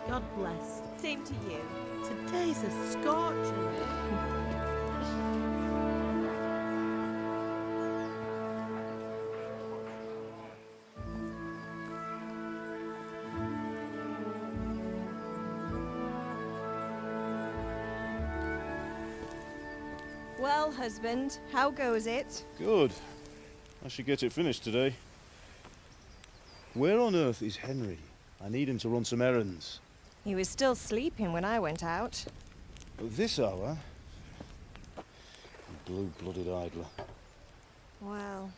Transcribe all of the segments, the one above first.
God bless. Same to you. Today's a scorcher. Well, husband, how goes it? Good. I should get it finished today. Where on earth is Henry? I need him to run some errands. He was still sleeping when I went out. At this hour? Blue-blooded idler. Well,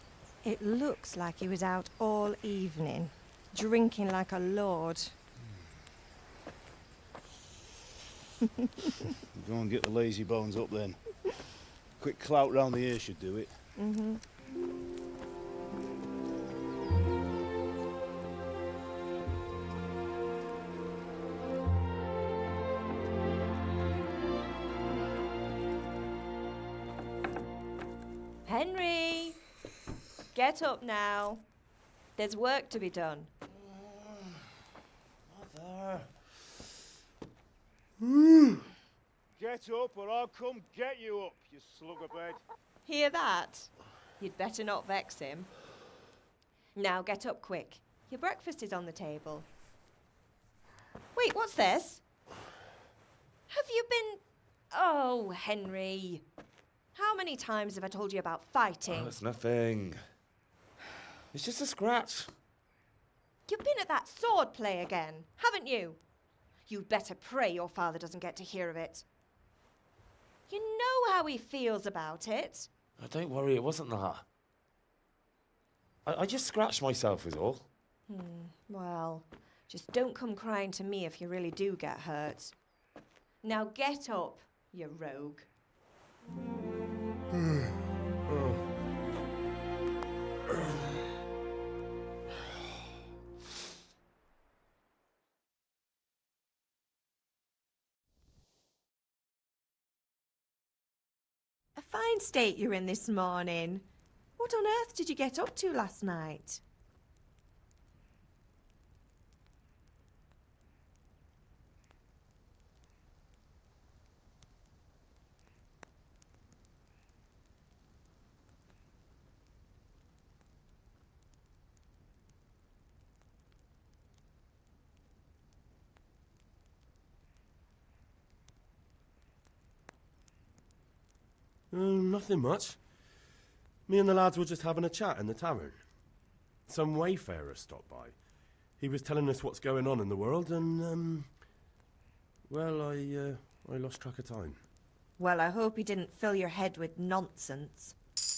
it looks like he was out all evening, drinking like a lord. Go and get the lazy bones up then. Quick clout round the ear should do it. Mm-hmm. Henry! Get up now. There's work to be done. Mother. Get up or I'll come get you up, you slugabed. Hear that? You'd better not vex him. Now get up quick. Your breakfast is on the table. Wait, what's this? Have you been... Oh, Henry. How many times have I told you about fighting? Oh, it's nothing. It's just a scratch. You've been at that sword play again, haven't you? You'd better pray your father doesn't get to hear of it. You know how he feels about it. Oh, don't worry, it wasn't that. I just scratched myself is all. Well, just don't come crying to me if you really do get hurt. Now get up, you rogue. A fine state you're in this morning. What What on earth did you get up to last night? Nothing much. Me and the lads were just having a chat in the tavern. Some wayfarer stopped by. He was telling us what's going on in the world and, well, I lost track of time. Well, I hope he didn't fill your head with nonsense.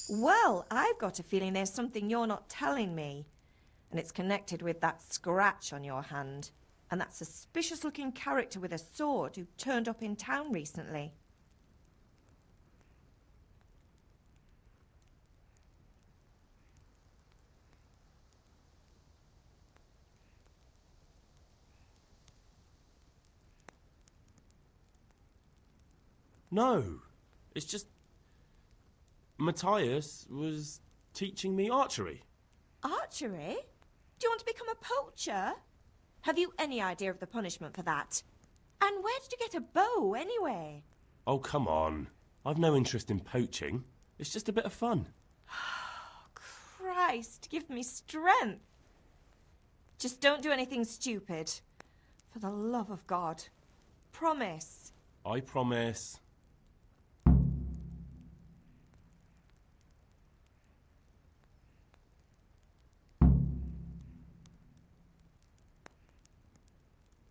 Well, I've got a feeling there's something you're not telling me. And it's connected with that scratch on your hand. And that suspicious-looking character with a sword who turned up in town recently. No, it's just Matthias was teaching me archery. Archery? Do you want to become a poacher? Have you any idea of the punishment for that? And where did you get a bow, anyway? Oh, come on. I've no interest in poaching. It's just a bit of fun. Christ, give me strength. Just don't do anything stupid. For the love of God. Promise. I promise.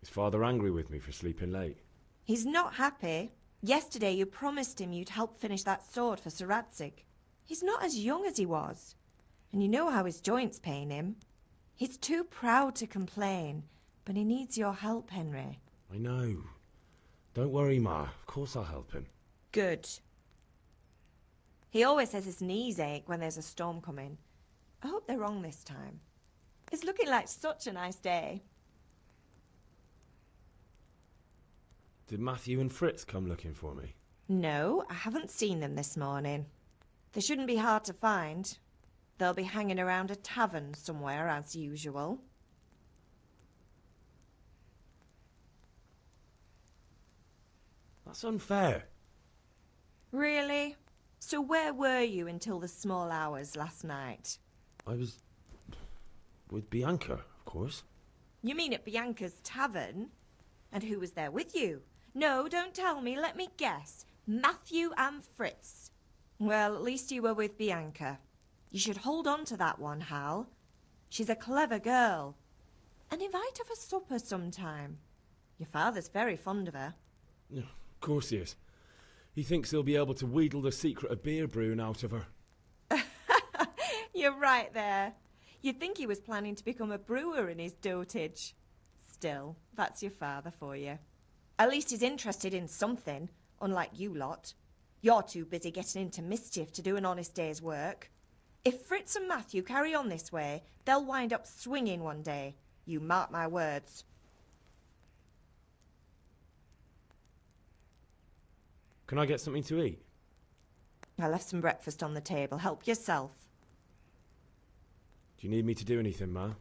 Is Father angry with me for sleeping late? He's not happy. Yesterday you promised him you'd help finish that sword for Sir Radzig. He's not as young as he was. And you know how his joints pain him. He's too proud to complain, but he needs your help, Henry. I know. Don't worry, Ma. Of course I'll help him. Good. He always says his knees ache when there's a storm coming. I hope they're wrong this time. It's looking like such a nice day. Did Matthew and Fritz come looking for me? No, I haven't seen them this morning. They shouldn't be hard to find. They'll be hanging around a tavern somewhere, as usual. That's unfair. Really? So where were you until the small hours last night? I was with Bianca, of course. You mean at Bianca's tavern? And who was there with you? No, don't tell me, let me guess. Matthew and Fritz. Well, at least you were with Bianca. You should hold on to that one, Hal. She's a clever girl. And invite her for supper sometime. Your father's very fond of her. Of course he is. He thinks he'll be able to wheedle the secret of beer brewing out of her. You're right there. You'd think he was planning to become a brewer in his dotage. Still, that's your father for you. At least he's interested in something, unlike you lot. You're too busy getting into mischief to do an honest day's work. If Fritz and Matthew carry on this way, they'll wind up swinging one day. You mark my words. Can I get something to eat? I left some breakfast on the table. Help yourself. Do you need me to do anything, Ma?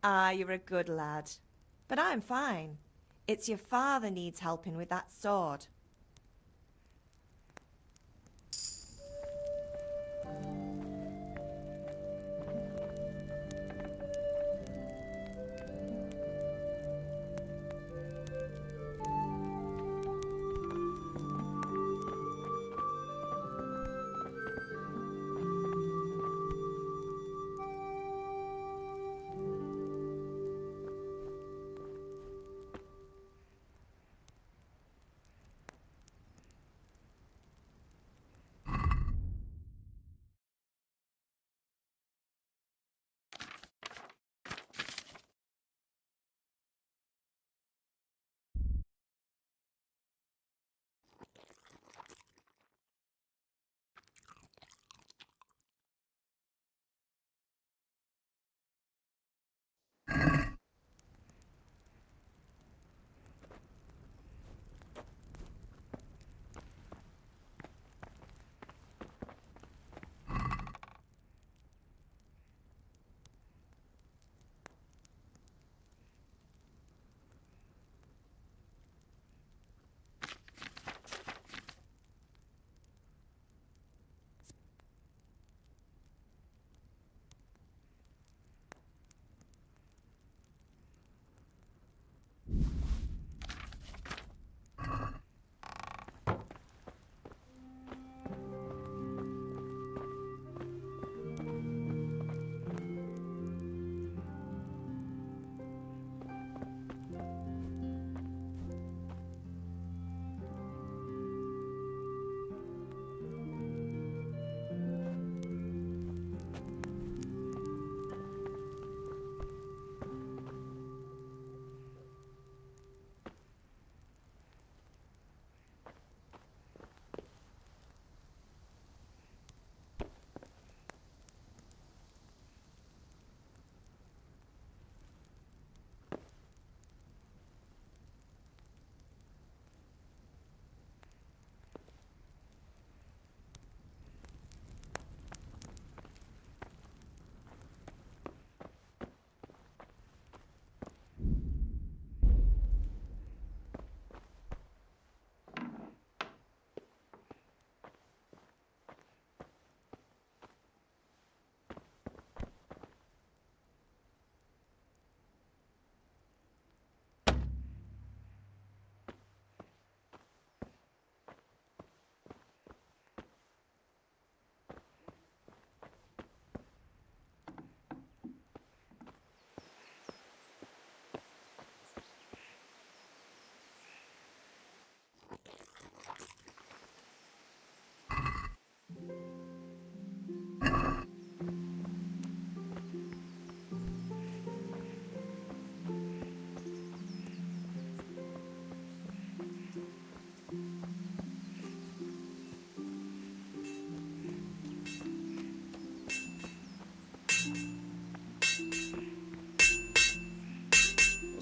Ah, you're a good lad. But I'm fine. It's your father needs helping with that sword.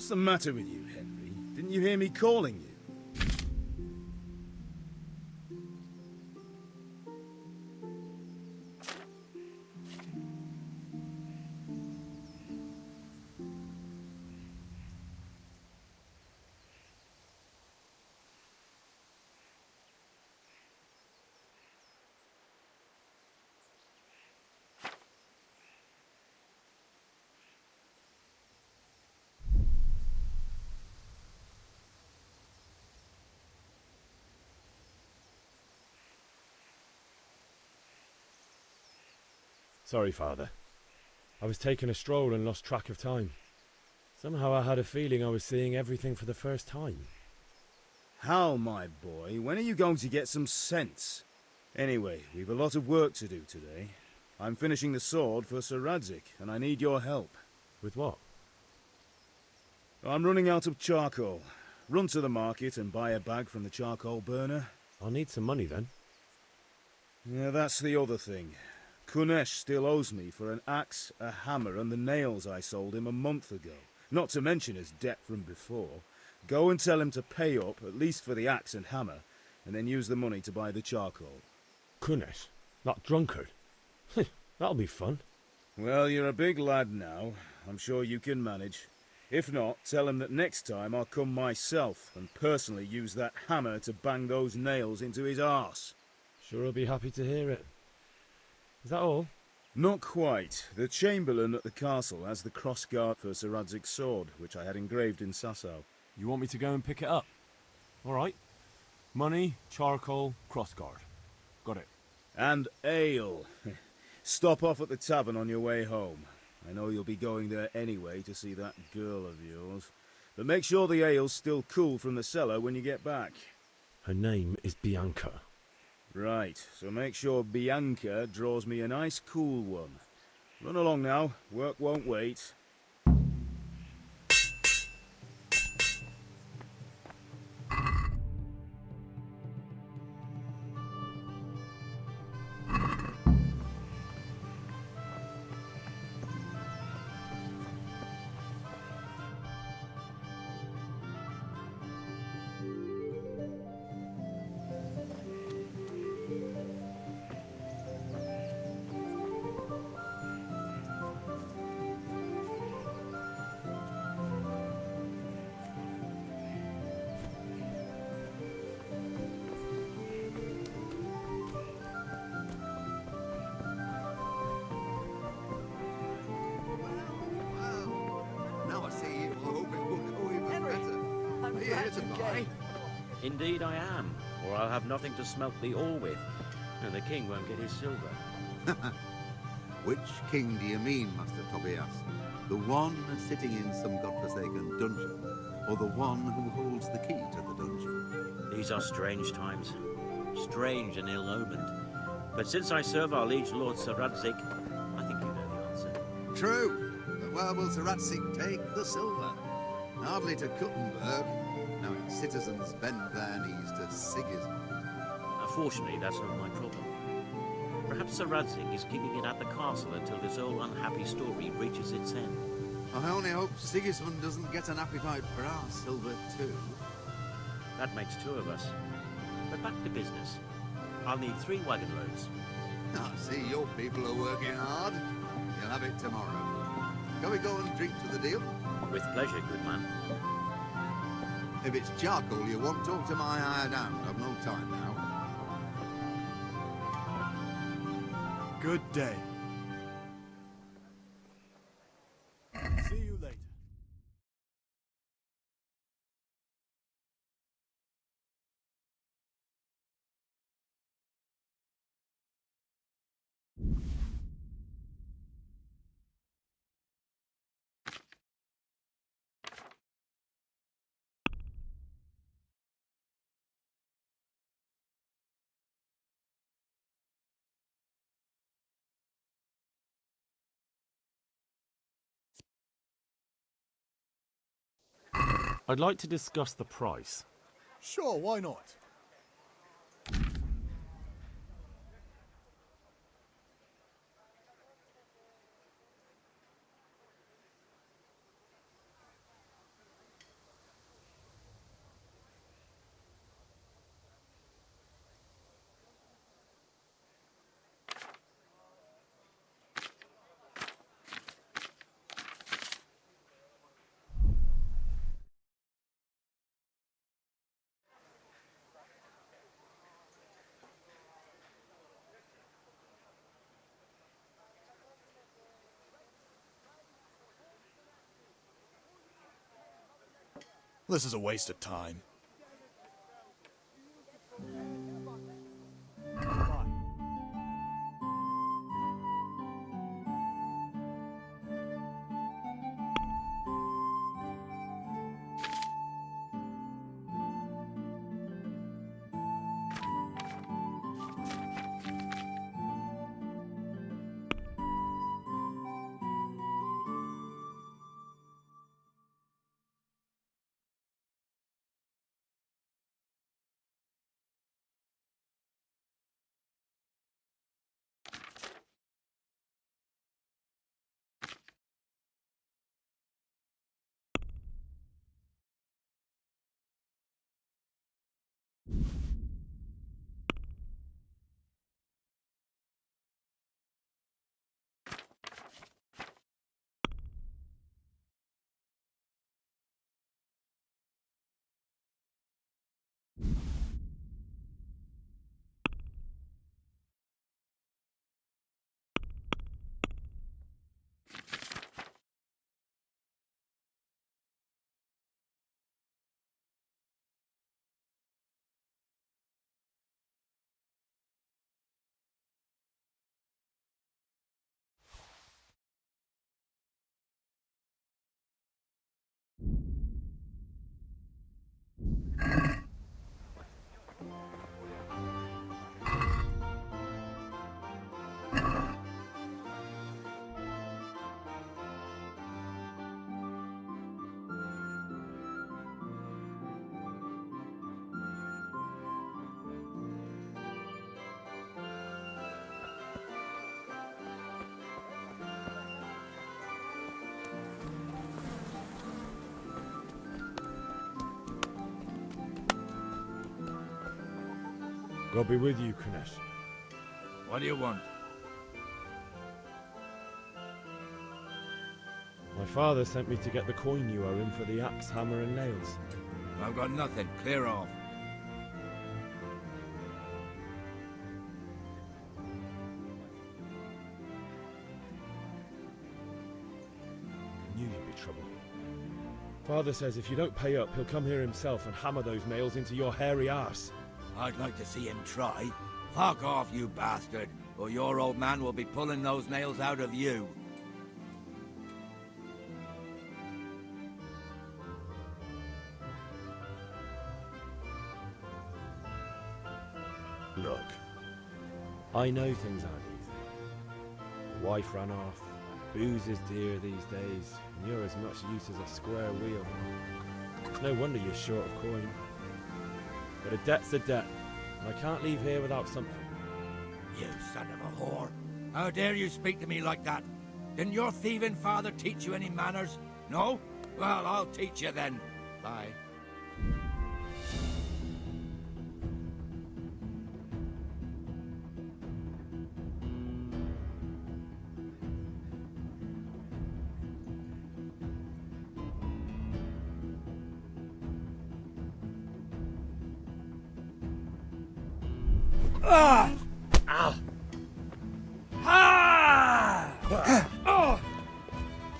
What's the matter with you, Henry? Didn't you hear me calling you? Sorry, Father. I was taking a stroll and lost track of time. Somehow I had a feeling I was seeing everything for the first time. Hal, my boy, when are you going to get some sense? Anyway, we've a lot of work to do today. I'm finishing the sword for Sir Radzig, and I need your help. With what? I'm running out of charcoal. Run to the market and buy a bag from the charcoal burner. I'll need some money then. Yeah, that's the other thing. Kunesh still owes me for an axe, a hammer, and the nails I sold him a month ago. Not to mention his debt from before. Go and tell him to pay up, at least for the axe and hammer, and then use the money to buy the charcoal. Kunesh? That drunkard? That'll be fun. Well, you're a big lad now. I'm sure you can manage. If not, tell him that next time I'll come myself and personally use that hammer to bang those nails into his arse. Sure I'll be happy to hear it. Is that all? Not quite. The Chamberlain at the castle has the crossguard for Sir Radzig's sword, which I had engraved in Sasau. You want me to go and pick it up? All right. Money, charcoal, crossguard. Got it. And ale. Stop off at the tavern on your way home. I know you'll be going there anyway to see that girl of yours. But make sure the ale's still cool from the cellar when you get back. Her name is Bianca. Right, so make sure Bianca draws me a nice cool one. Run along now, work won't wait. Indeed I am, or I'll have nothing to smelt the ore with, and the king won't get his silver. Which king do you mean, Master Tobias? The one sitting in some godforsaken dungeon, or the one who holds the key to the dungeon? These are strange times, strange and ill-omened. But since I serve our liege lord Sir Radzig, I think you know the answer. True, but where will Sir Radzig take the silver? Hardly to Kuttenberg. Now citizens bend their knees to Sigismund. Unfortunately, that's not my problem. Perhaps Sir Radzig is keeping it at the castle until this old unhappy story reaches its end. I only hope Sigismund doesn't get an appetite for our silver too. That makes two of us. But back to business. I'll need 3 wagon loads. I see your people are working hard. You'll have it tomorrow. Can we go and drink to the deal? With pleasure, good man. If it's charcoal you want, talk to my hired hand. I've no time now. Good day. See you later. I'd like to discuss the price. Sure, why not? This is a waste of time. God be with you, Kunesh. What do you want? My father sent me to get the coin you owe him for the axe, hammer and nails. I've got nothing. Clear off. I knew you'd be trouble. Father says if you don't pay up, he'll come here himself and hammer those nails into your hairy arse. I'd like to see him try. Fuck off, you bastard, or your old man will be pulling those nails out of you. Look, I know things aren't easy. The wife ran off, booze is dear these days, and you're as much use as a square wheel. It's no wonder you're short of coin. But a debt's a debt, and I can't leave here without something. You son of a whore. How dare you speak to me like that? Didn't your thieving father teach you any manners? No? Well, I'll teach you then. Bye. Ah! Ow! Ah! Oh!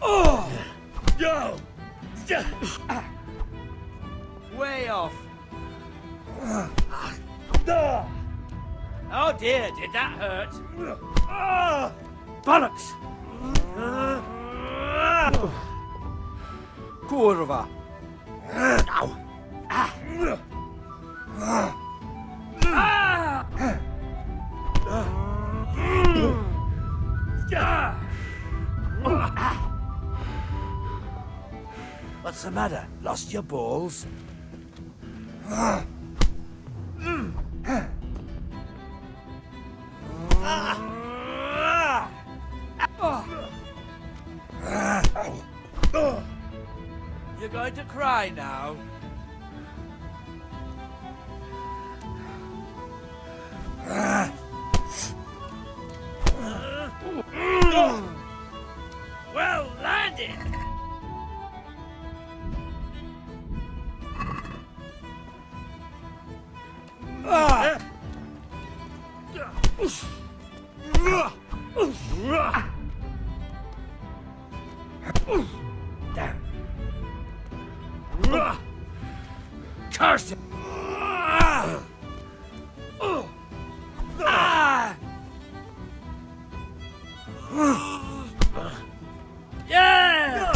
Oh! Yo! Way off. Oh dear, did that hurt? Bollocks! Kurwa. Ow! What's the matter? Lost your balls? You're going to cry now? Well landed! Curse it! Yeah!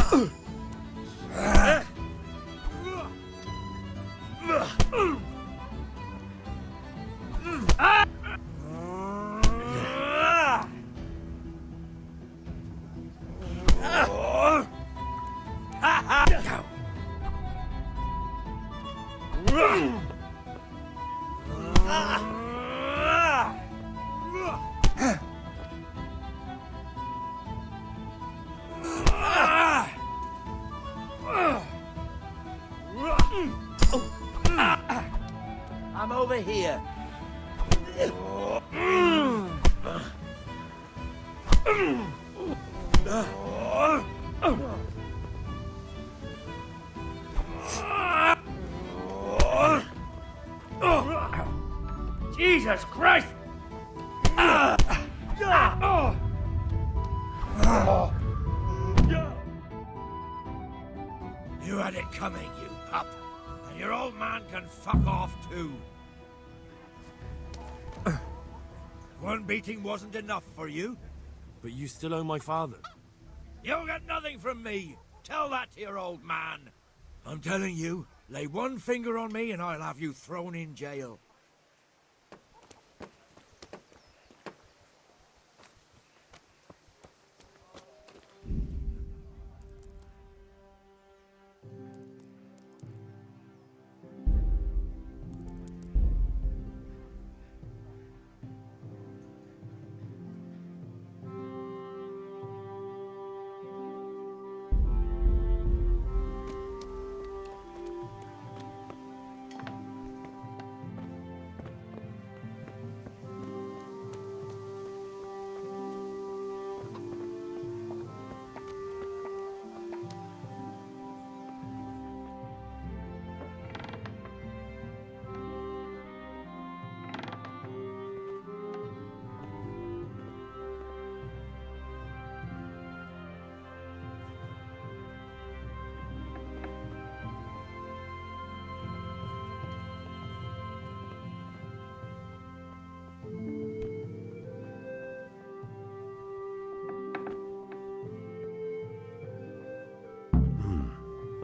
I'm over here. Jesus Christ! You had it coming, you pup. And your old man can fuck off too. One beating wasn't enough for you? But you still owe my father. You'll get nothing from me. Tell that to your old man. I'm telling you, lay one finger on me and I'll have you thrown in jail.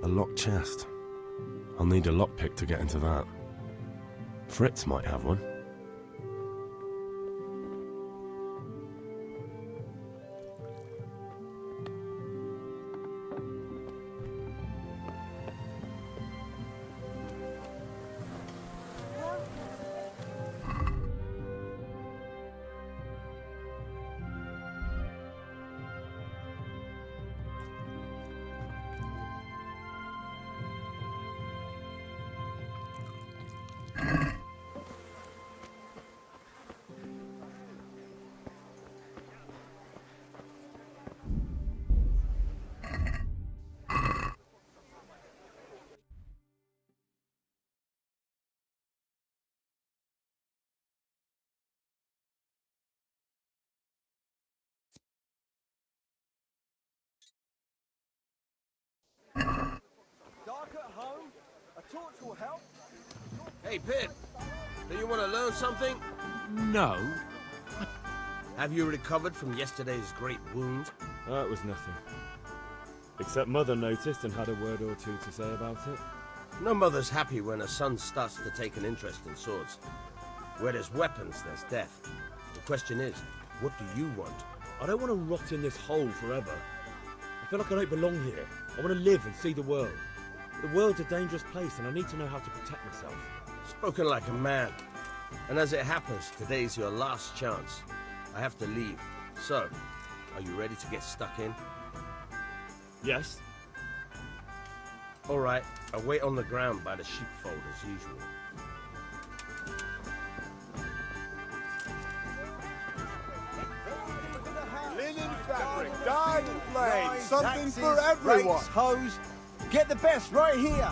A locked chest. I'll need a lockpick to get into that. Fritz might have one. Dark at home? A torch will help. Hey, Pip, do you want to learn something? No. Have you recovered from yesterday's great wound? That was nothing. Except Mother noticed and had a word or two to say about it. No mother's happy when her son starts to take an interest in swords. Where there's weapons, there's death. The question is, what do you want? I don't want to rot in this hole forever. I feel like I don't belong here. I want to live and see the world. The world's a dangerous place and I need to know how to protect myself. Spoken like a man. And as it happens, today's your last chance. I have to leave. So, are you ready to get stuck in? Yes. All right, I'll wait on the ground by the sheepfold as usual. Linen fabric, dyed blade, something taxes, for everyone. Rakes, hose. Get the best right here.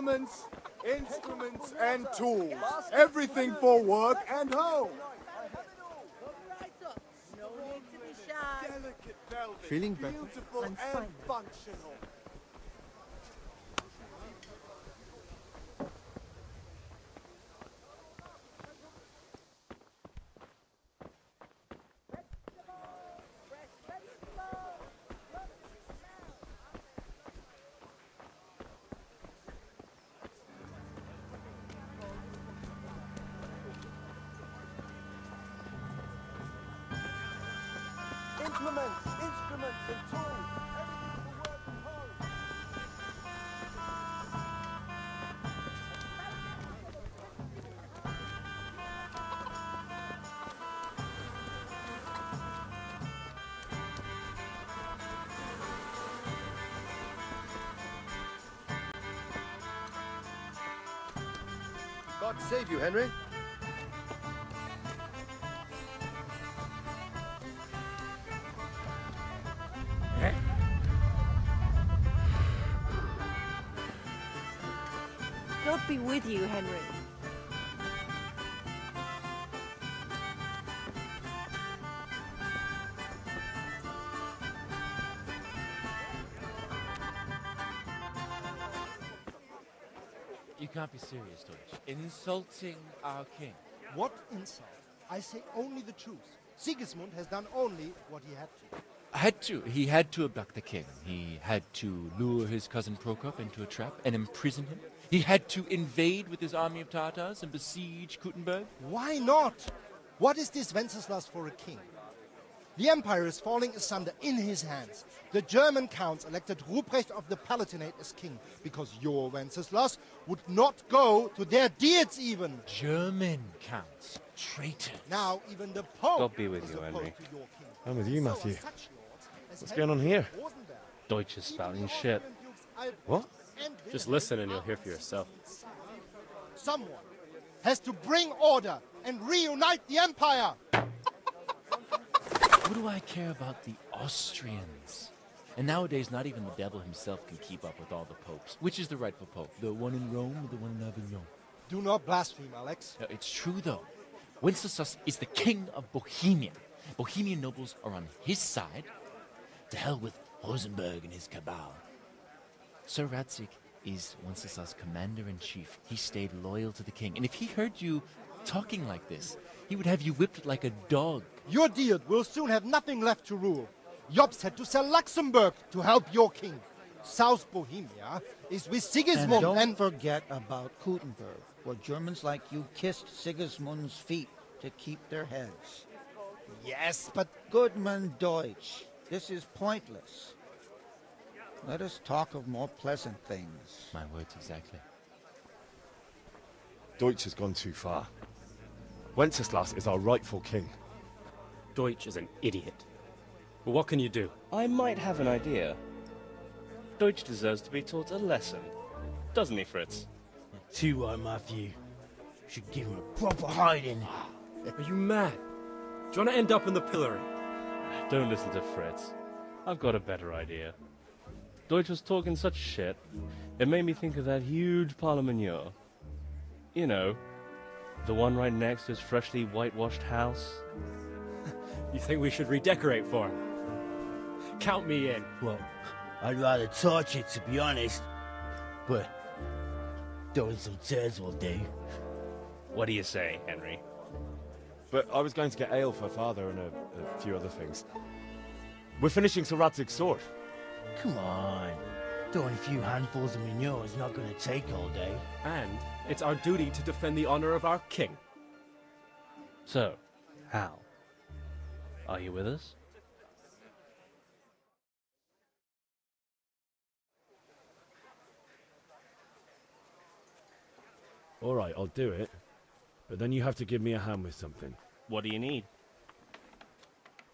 implements, instruments, and tools. Everything for work and home. No need to be shy. Delicate velvet, Feeling better? beautiful I'm and fine. functional. Implements, instruments, and tools. Everything for work and home. God save you, Henry. God be with you, Henry. You can't be serious, Deutsch. Insulting our king. What insult? I say only the truth. Sigismund has done only what he had to. He had to abduct the king. He had to lure his cousin Prokop into a trap and imprison him. He had to invade with his army of Tatars and besiege Kuttenberg. Why not? What is this Wenceslas for a king? The empire is falling asunder in his hands. The German counts elected Ruprecht of the Palatinate as king because your Wenceslas would not go to their deeds even. German counts. Traitors. Now even the Pope God be with is you, opposed Henry. to your king. I'm with you, So are Matthew. such lords as What's going on here? Rosenberg. Deutsch is spouting shit. What? Just listen and you'll hear for yourself. Someone has to bring order and reunite the empire. What do I care about the Austrians? And nowadays, not even the devil himself can keep up with all the popes. Which is the rightful pope? The one in Rome or the one in Avignon? Do not blaspheme, Alex. No, it's true, though. Wenceslas is the king of Bohemia. Bohemian nobles are on his side. To hell with Rosenberg and his cabal. Sir Radzig is Wenceslas' commander-in-chief. He stayed loyal to the king. And if he heard you talking like this, he would have you whipped like a dog. Your deed will soon have nothing left to rule. Jobst had to sell Luxembourg to help your king. South Bohemia is with Sigismund And don't forget about Kuttenberg, where Germans like you kissed Sigismund's feet to keep their heads. Yes, but... Goodman Deutsch, this is pointless. Let us talk of more pleasant things. My words exactly. Deutsch has gone too far. Wenceslas is our rightful king. Deutsch is an idiot. But what can you do? I might have an idea. Deutsch deserves to be taught a lesson. Doesn't he, Fritz? Too right, Matthew. Should give him a proper hiding. Are you mad? Do you want to end up in the pillory? Don't listen to Fritz. I've got a better idea. Deutsch was talking such shit, it made me think of that huge parliament. You know, the one right next to his freshly whitewashed house. You think we should redecorate for him? Count me in. Well, I'd rather torch it, to be honest. But throwing some tears will do. What do you say, Henry? But I was going to get ale for father and a few other things. We're finishing Sir Radzig's sword. Come on. Throwing a few handfuls of manure is not going to take all day. And it's our duty to defend the honor of our king. So, Hal, are you with us? All right, I'll do it. But then you have to give me a hand with something. What do you need?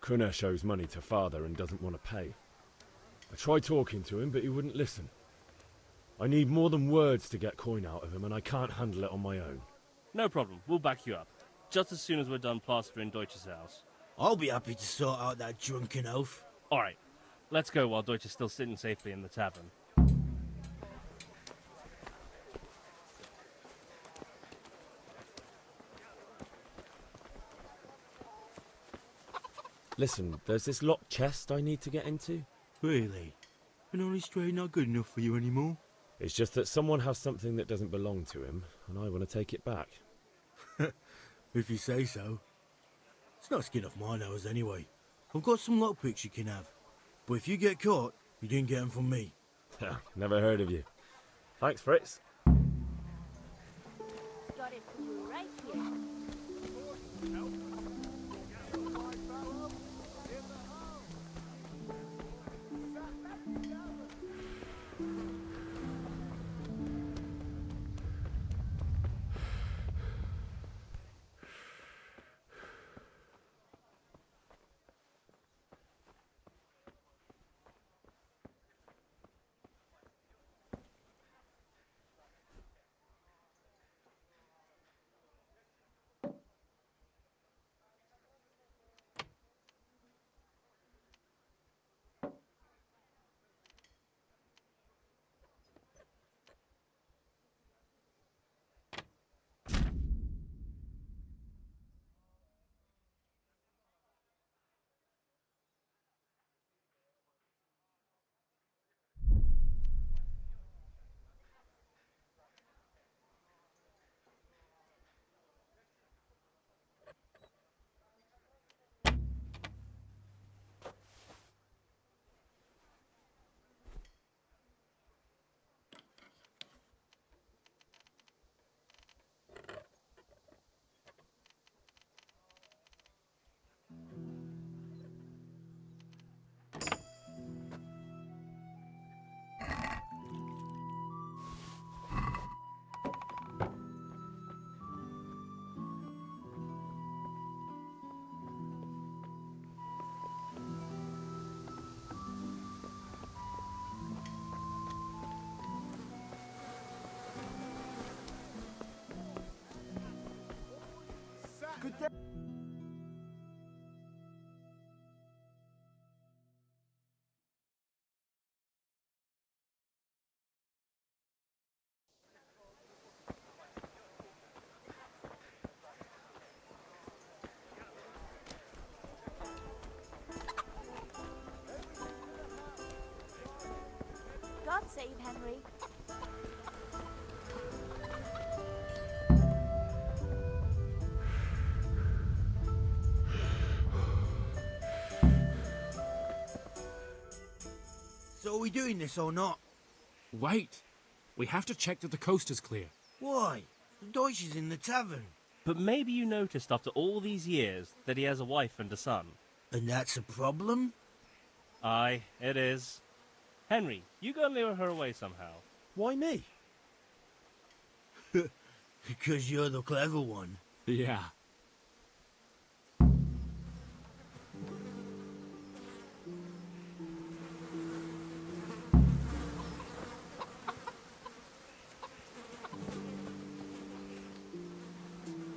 Kunesh owes money to father and doesn't want to pay. I tried talking to him, but he wouldn't listen. I need more than words to get coin out of him, and I can't handle it on my own. No problem, we'll back you up. Just as soon as we're done plastering Deutsch's house. I'll be happy to sort out that drunken oaf. Alright, let's go while Deutsch is still sitting safely in the tavern. Listen, there's this locked chest I need to get into. Really? An honest trade not good enough for you anymore? It's just that someone has something that doesn't belong to him, and I want to take it back. If you say so. It's not skin off my nose anyway. I've got some lockpicks you can have. But if you get caught, you didn't get them from me. Never heard of you. Thanks, Fritz. Got it for you right here. Good day. God save Henry. So are we doing this or not? Wait. We have to check that the coast is clear. Why? The Deutsch is in the tavern. But maybe you noticed after all these years that he has a wife and a son. And that's a problem? Aye, it is. Henry, you go and lure her away somehow. Why me? Because you're the clever one. Yeah.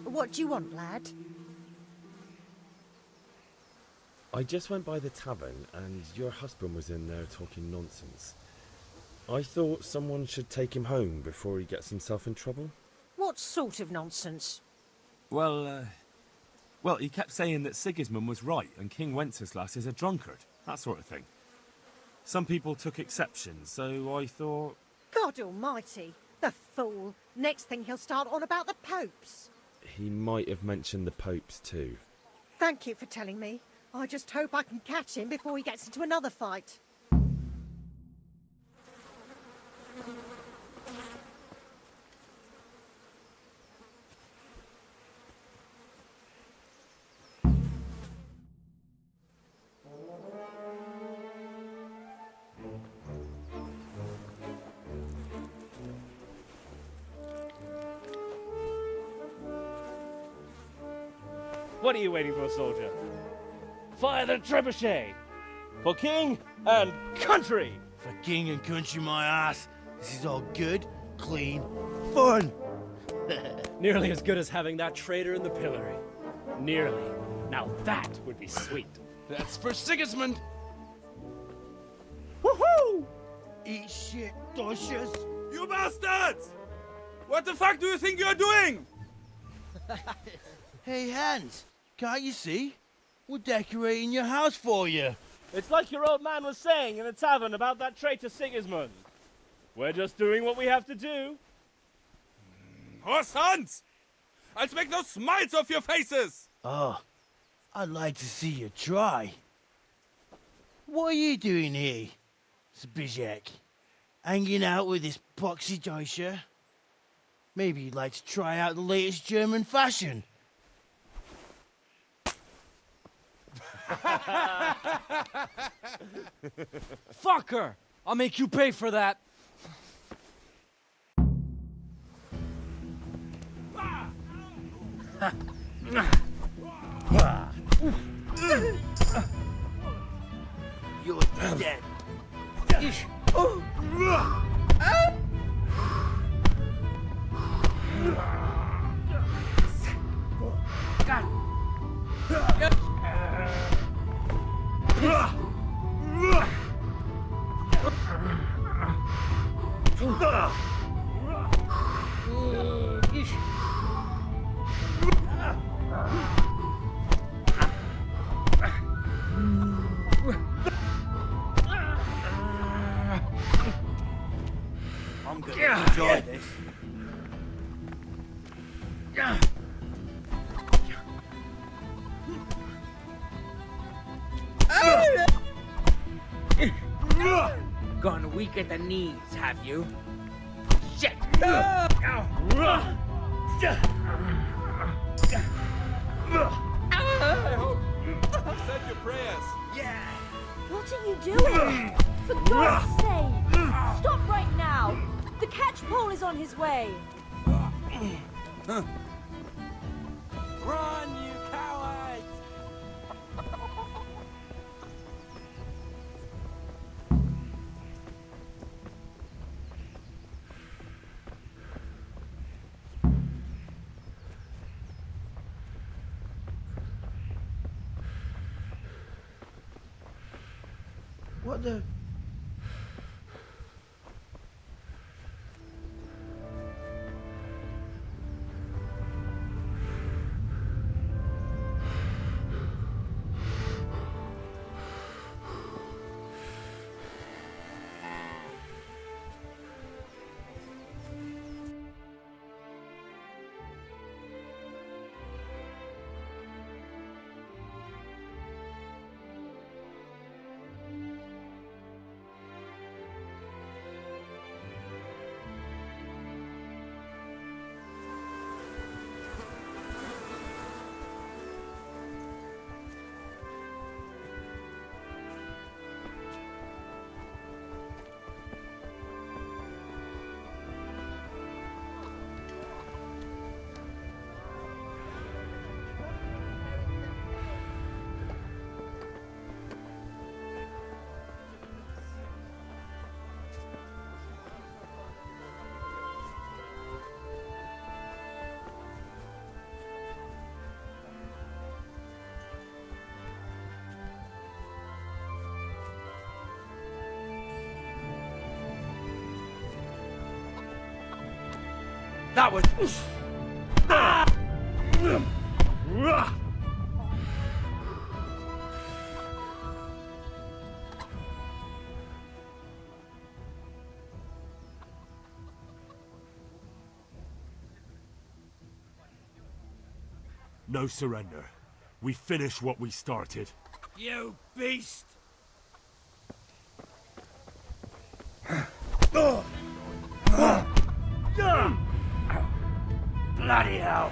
What do you want, lad? I just went by the tavern and your husband was in there talking nonsense. I thought someone should take him home before he gets himself in trouble. What sort of nonsense? Well, he kept saying that Sigismund was right and King Wenceslas is a drunkard, that sort of thing. Some people took exception, so I thought... God almighty, the fool. Next thing he'll start on about the popes. He might have mentioned the popes too. Thank you for telling me. I just hope I can catch him before he gets into another fight. What are you waiting for, soldier? Fire the trebuchet! For king and country! For king and country, my ass. This is all good, clean, fun. Nearly as good as having that traitor in the pillory. Nearly. Now that would be sweet. That's for Sigismund! Woohoo! Eat shit, Deutsches. You bastards! What the fuck do you think you're doing? Hey, Hans, can't you see? We're decorating your house for you. It's like your old man was saying in the tavern about that traitor Sigismund. We're just doing what we have to do. Oh, sons! I'll make those smiles off your faces! Oh, I'd like to see you try. What are you doing here, Zbyszek? Hanging out with this poxy Deutscher? Maybe you'd like to try out the latest German fashion. Fuck her! I'll make you pay for that. You're dead. I'm gonna enjoy this. Gone weak at the knees, have you? Shit! I hope you said your prayers. Yeah. What are you doing? For God's sake! Stop right now! The catch pole is on his way! Run, you cowards! What the? That was... No surrender. We finish what we started. You beast! Bloody hell!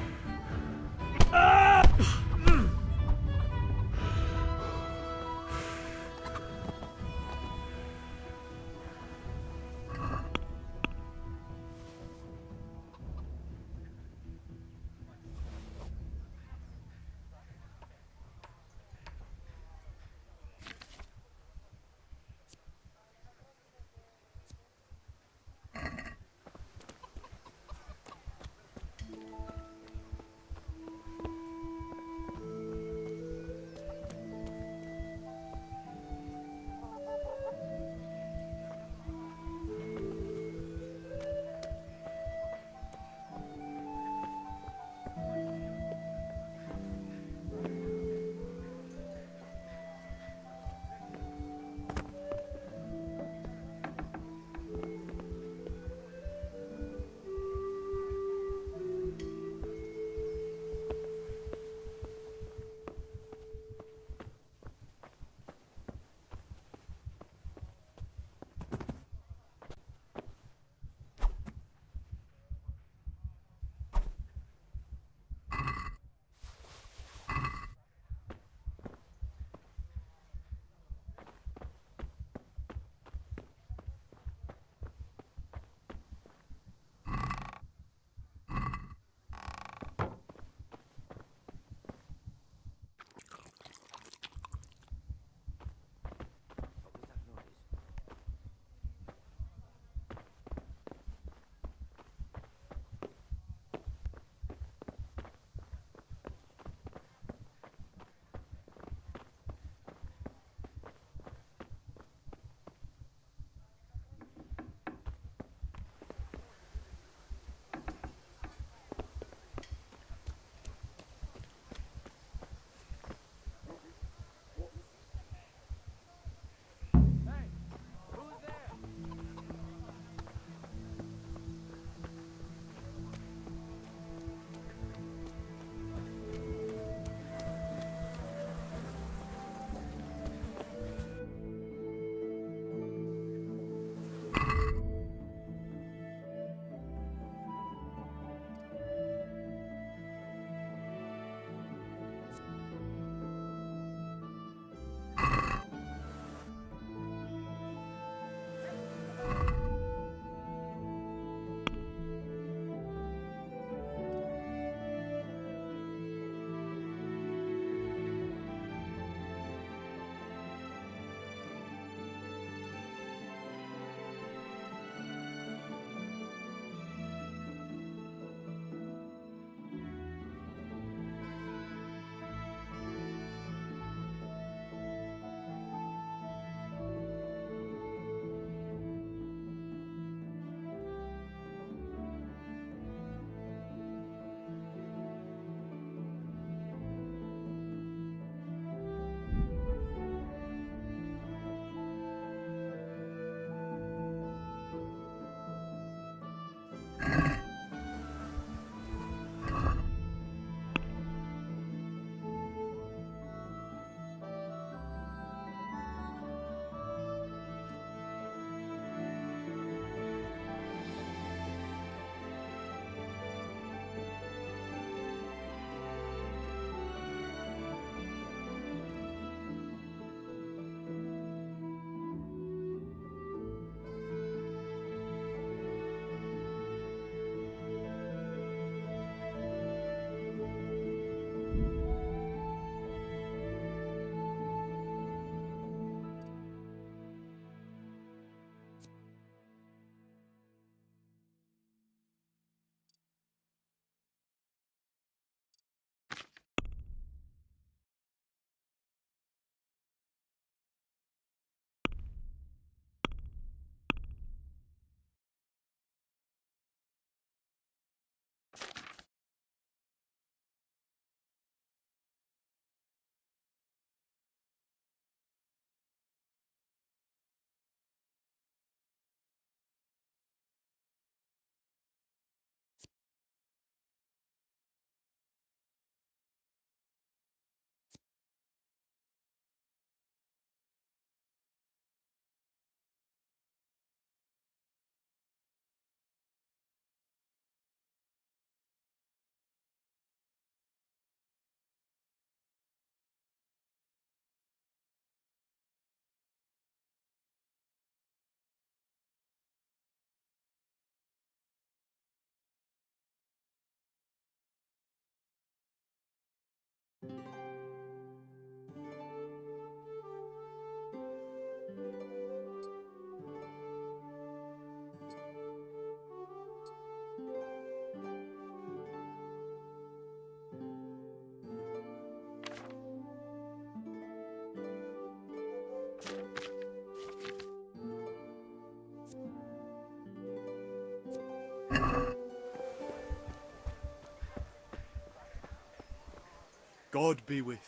God be with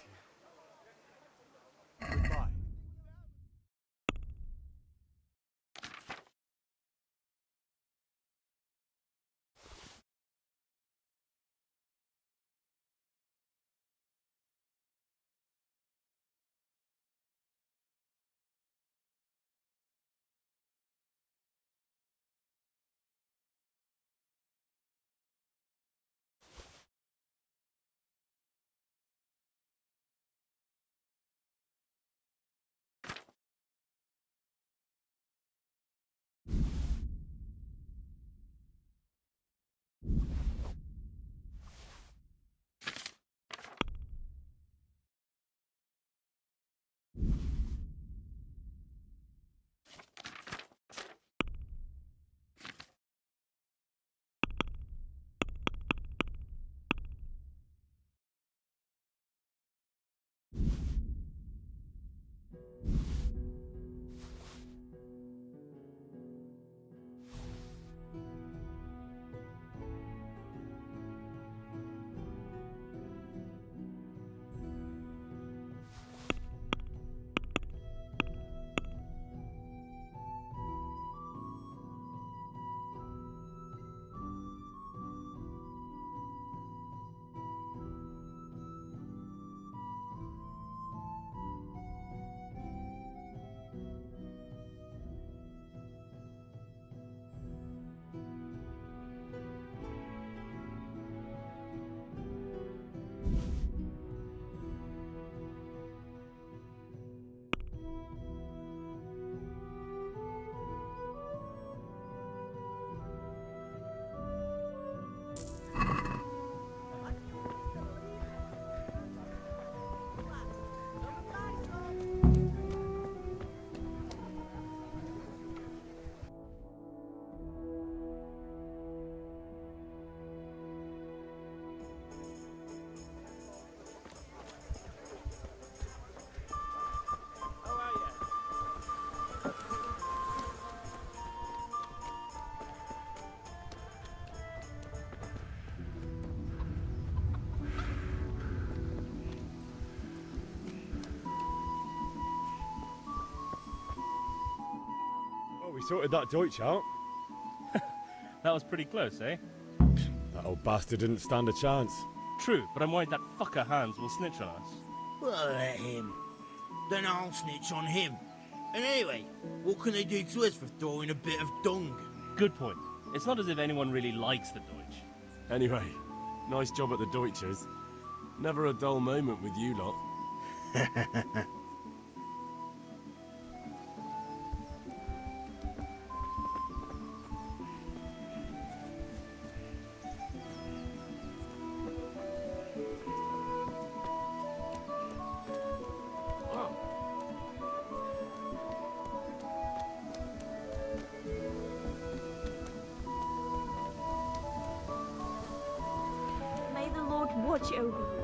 you. Goodbye. We sorted that Deutsch out. That was pretty close, eh? That old bastard didn't stand a chance. True, but I'm worried that fucker Hans will snitch on us. Well, let him. Then I'll snitch on him. And anyway, what can they do to us for throwing a bit of dung? Good point. It's not as if anyone really likes the Deutsch. Anyway, nice job at the Deutschers. Never a dull moment with you lot. May the Lord watch over you.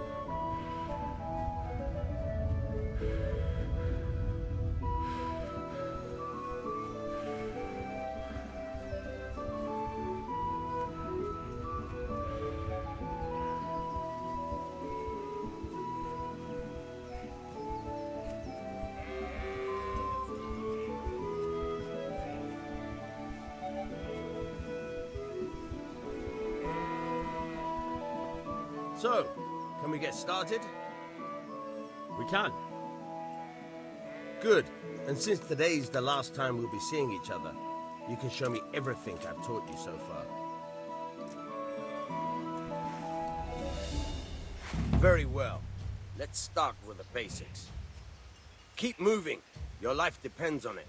So, can we get started? We can. Good. And since today's the last time we'll be seeing each other, you can show me everything I've taught you so far. Very well. Let's start with the basics. Keep moving. Your life depends on it.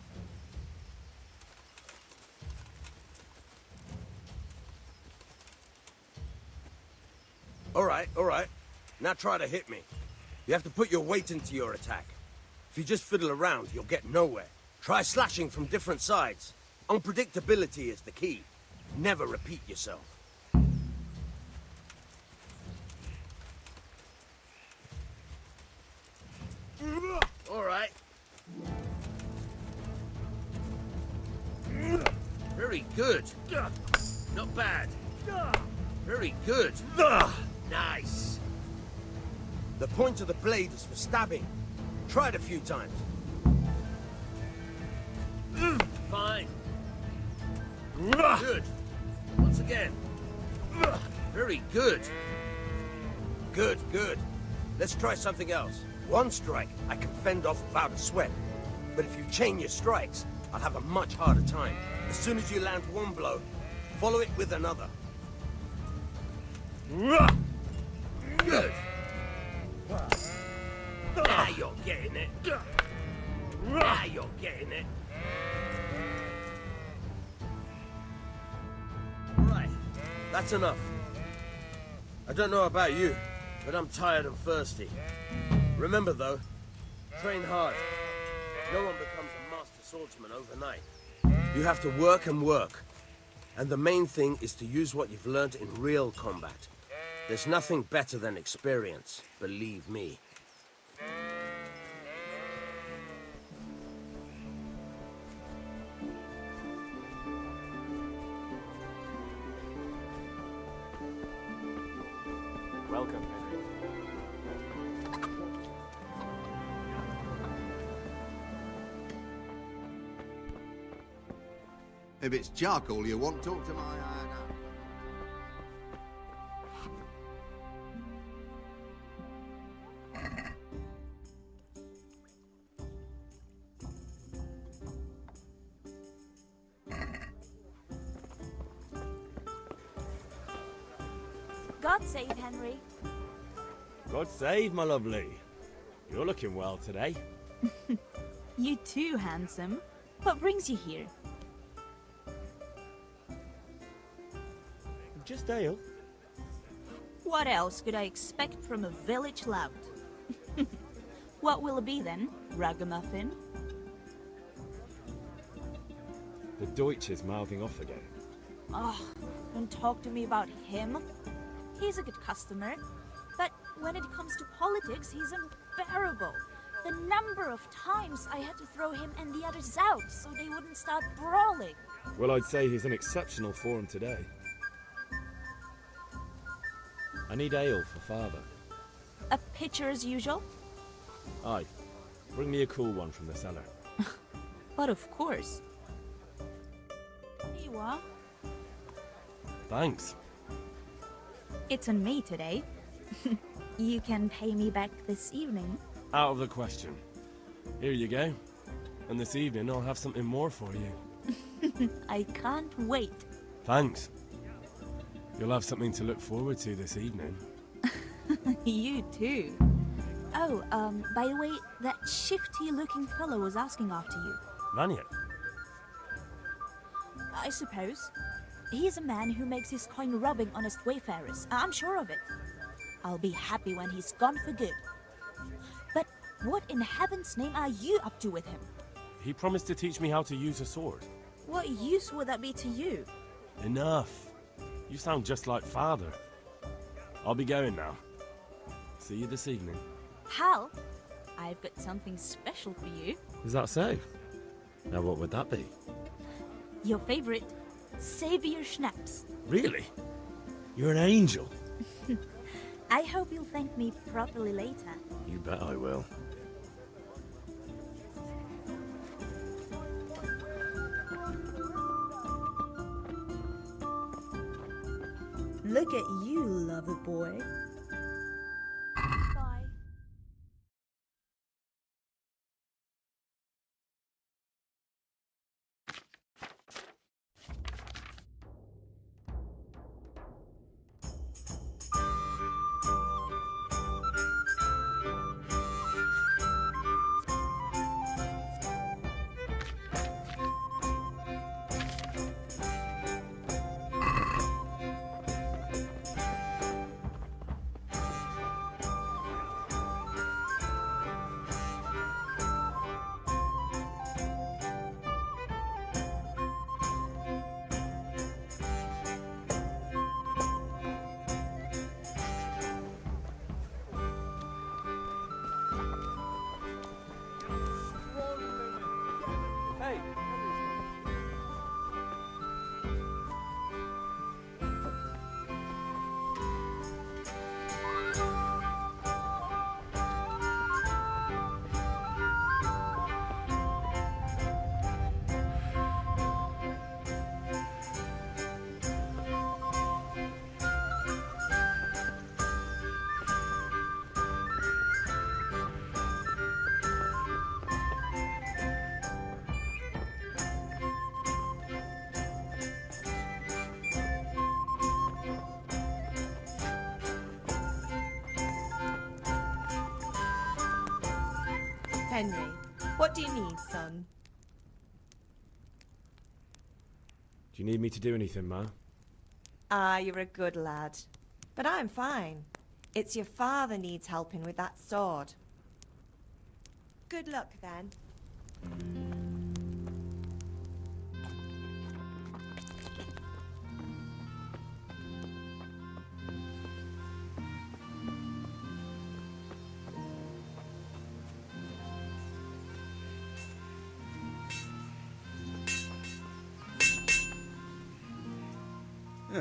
All right. Now try to hit me. You have to put your weight into your attack. If you just fiddle around, you'll get nowhere. Try slashing from different sides. Unpredictability is the key. Never repeat yourself. All right. Very good. Not bad. Very good. Nice. The point of the blade is for stabbing. Try it a few times. Fine. Good. Once again. Very good. Good, good. Let's try something else. One strike, I can fend off without a sweat. But if you chain your strikes, I'll have a much harder time. As soon as you land one blow, follow it with another. Good. Now you're getting it. Now you're getting it. Right, that's enough. I don't know about you, but I'm tired and thirsty. Remember though, train hard. No one becomes a master swordsman overnight. You have to work and work. And the main thing is to use what you've learned in real combat. There's nothing better than experience, believe me. Welcome, Henry. If it's charcoal you want, talk to my iron out. God save Henry. God save, my lovely. You're looking well today. You too, handsome. What brings you here? Just ale. What else could I expect from a village lout? What will it be then? Ragamuffin? The Deutsch is mouthing off again. Oh, don't talk to me about him. He's a good customer, but when it comes to politics, he's unbearable. The number of times I had to throw him and the others out so they wouldn't start brawling. Well, I'd say he's in exceptional form today. I need ale for father. A pitcher as usual? Aye. Bring me a cool one from the cellar. But of course. Here you are. Thanks. It's on me today. You can pay me back this evening. Out of the question. Here you go. And this evening I'll have something more for you. I can't wait. Thanks. You'll have something to look forward to this evening. You too. Oh, by the way, that shifty-looking fellow was asking after you. Vanya? I suppose. He's a man who makes his coin robbing honest wayfarers. I'm sure of it. I'll be happy when he's gone for good. But what in heaven's name are you up to with him? He promised to teach me how to use a sword. What use would that be to you? Enough. You sound just like father. I'll be going now. See you this evening. Hal, I've got something special for you. Is that so? Now what would that be? Your favorite, Savior Schnapps. Really? You're an angel. I hope you'll thank me properly later. You bet I will. Look at you, lover boy. Bye. Henry, what do you need, son? Do you need me to do anything, Ma? Ah, you're a good lad. But I'm fine. It's your father needs helping with that sword. Good luck, then.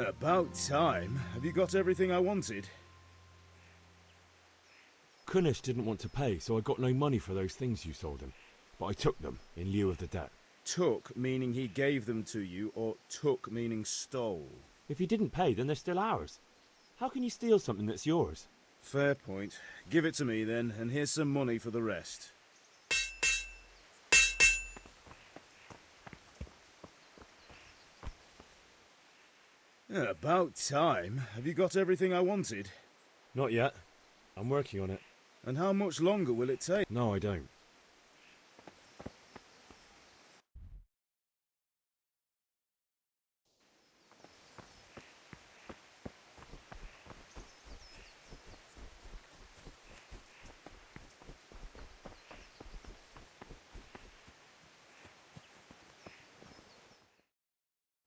About time. Have you got everything I wanted? Kunish didn't want to pay, so I got no money for those things you sold him. But I took them in lieu of the debt. Took, meaning he gave them to you, or took, meaning stole? If he didn't pay, then they're still ours. How can you steal something that's yours? Fair point. Give it to me then, and here's some money for the rest. About time. Have you got everything I wanted? Not yet. I'm working on it. And how much longer will it take? No, I don't.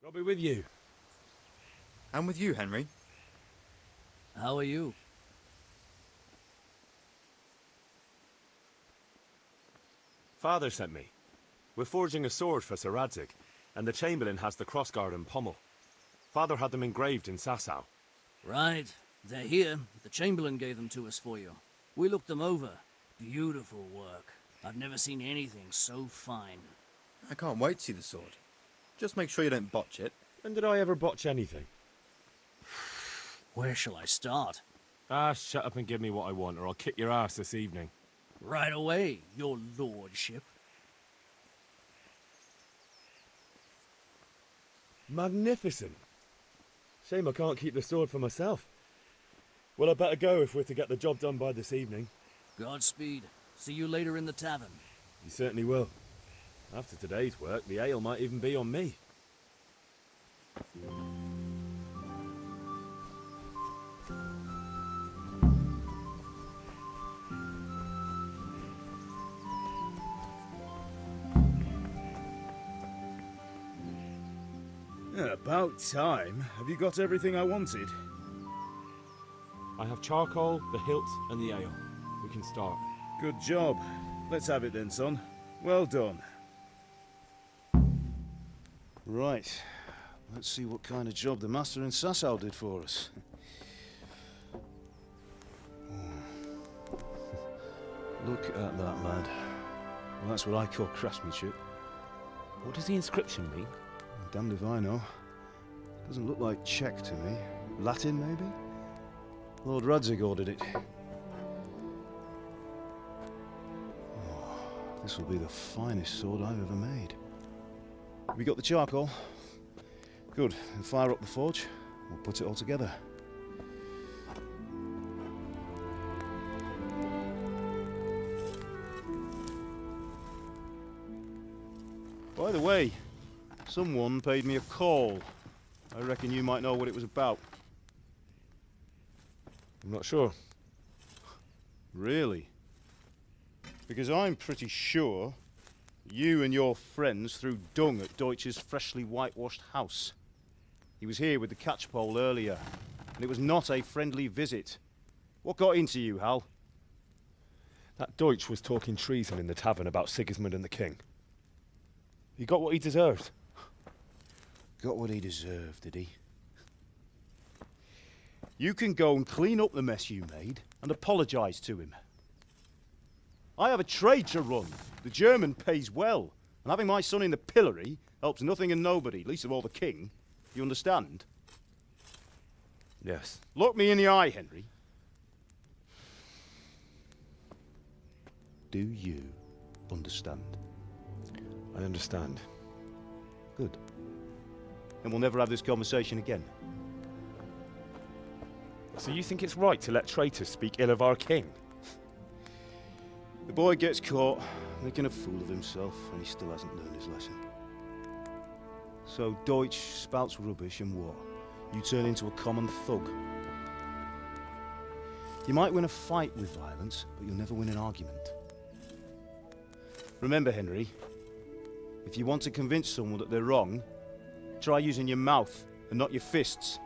I'll be with you. I'm with you, Henry. How are you? Father sent me. We're forging a sword for Sir Radzig, and the Chamberlain has the crossguard and pommel. Father had them engraved in Sasau. Right. They're here. The Chamberlain gave them to us for you. We looked them over. Beautiful work. I've never seen anything so fine. I can't wait to see the sword. Just make sure you don't botch it. When did I ever botch anything? Where shall I start? Ah, shut up and give me what I want, or I'll kick your ass this evening. Right away, your lordship. Magnificent. Shame I can't keep the sword for myself. Well, I better go if we're to get the job done by this evening. Godspeed. See you later in the tavern. You certainly will. After today's work, the ale might even be on me. About time. Have you got everything I wanted? I have charcoal, the hilt, and the ale. We can start. Good job. Let's have it then, son. Well done. Right. Let's see what kind of job the master in Sasau did for us. Look at that, lad. Well, that's what I call craftsmanship. What does the inscription mean? Damned if I know. Doesn't look like Czech to me. Latin, maybe? Lord Radzig ordered it. Oh, this will be the finest sword I've ever made. Have you got the charcoal? Good. Then fire up the forge. We'll put it all together. By the way, someone paid me a call. I reckon you might know what it was about. I'm not sure. Really? Because I'm pretty sure you and your friends threw dung at Deutsch's freshly whitewashed house. He was here with the catchpole earlier, and it was not a friendly visit. What got into you, Hal? That Deutsch was talking treason in the tavern about Sigismund and the king. He got what he deserved. Got what he deserved, did he? You can go and clean up the mess you made and apologise to him. I have a trade to run. The German pays well, and having my son in the pillory helps nothing and nobody, least of all the king. You understand? Yes. Look me in the eye, Henry. Do you understand? I understand. Good. And we'll never have this conversation again. So you think it's right to let traitors speak ill of our king? The boy gets caught, making a fool of himself, and he still hasn't learned his lesson. So Deutsch spouts rubbish, and what? You turn into a common thug. You might win a fight with violence, but you'll never win an argument. Remember, Henry, if you want to convince someone that they're wrong, try using your mouth and not your fists.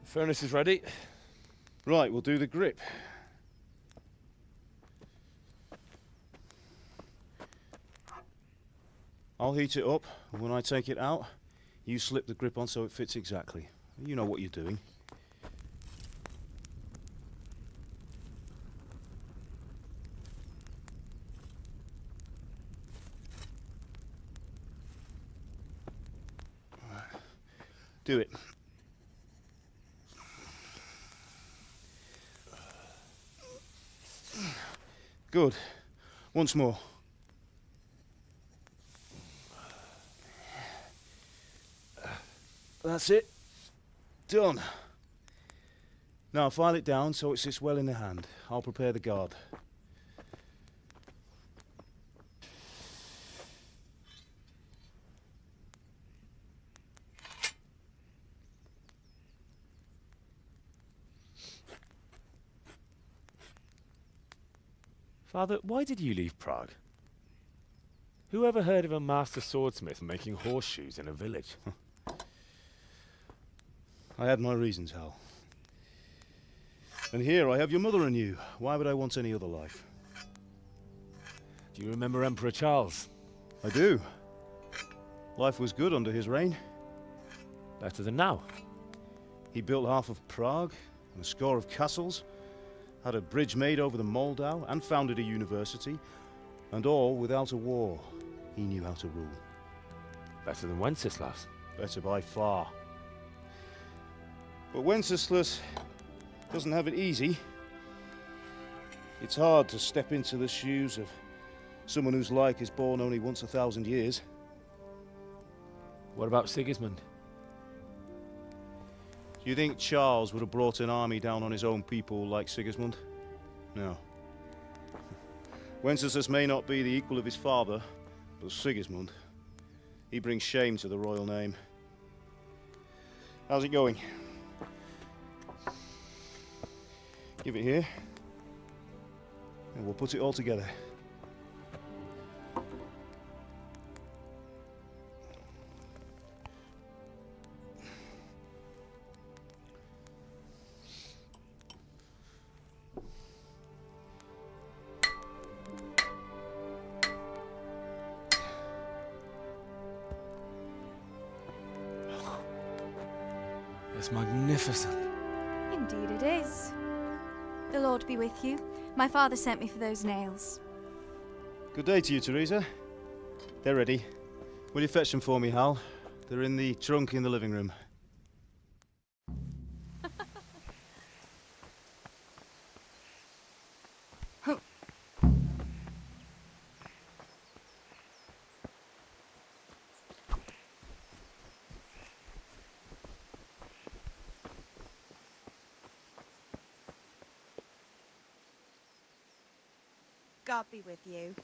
Furnace is ready. Right, we'll do the grip. I'll heat it up, and when I take it out, you slip the grip on so it fits exactly. You know what you're doing. Do it. Good. Once more. That's it. Done. Now file it down so it sits well in the hand. I'll prepare the guard. Father, why did you leave Prague? Who ever heard of a master swordsmith making horseshoes in a village? I had my reasons, Hal. And here I have your mother and you. Why would I want any other life? Do you remember Emperor Charles? I do. Life was good under his reign. Better than now. He built half of Prague and a score of castles, had a bridge made over the Moldau, and founded a university, and all without a war. He knew how to rule. Better than Wenceslas. Better by far. But Wenceslas doesn't have it easy. It's hard to step into the shoes of someone whose like is born only once 1,000 years. What about Sigismund? Do you think Charles would have brought an army down on his own people like Sigismund? No. Wenceslas may not be the equal of his father, but Sigismund, he brings shame to the royal name. How's it going? Give it here, and we'll put it all together. It's magnificent. Indeed it is. The Lord be with you. My father sent me for those nails. Good day to you, Teresa. They're ready. Will you fetch them for me, Hal? They're in the trunk in the living room. God be with you.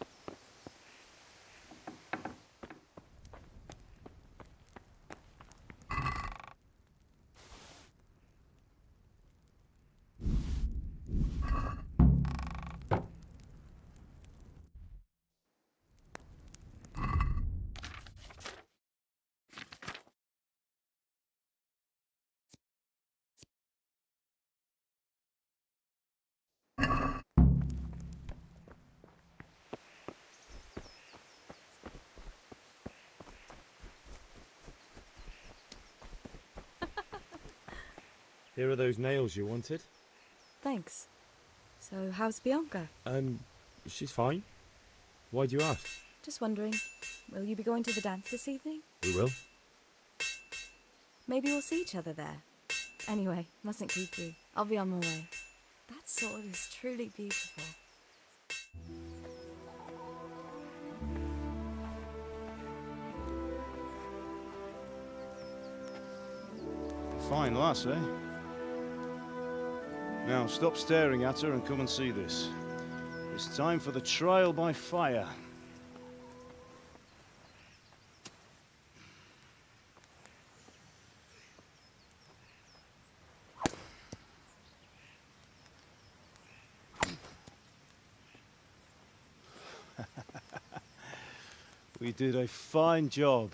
Here are those nails you wanted. Thanks. So, how's Bianca? She's fine. Why do you ask? Just wondering, will you be going to the dance this evening? We will. Maybe we'll see each other there. Anyway, mustn't keep you. I'll be on my way. That sword is truly beautiful. Fine lass, eh? Now, stop staring at her and come and see this. It's time for the trial by fire. We did a fine job.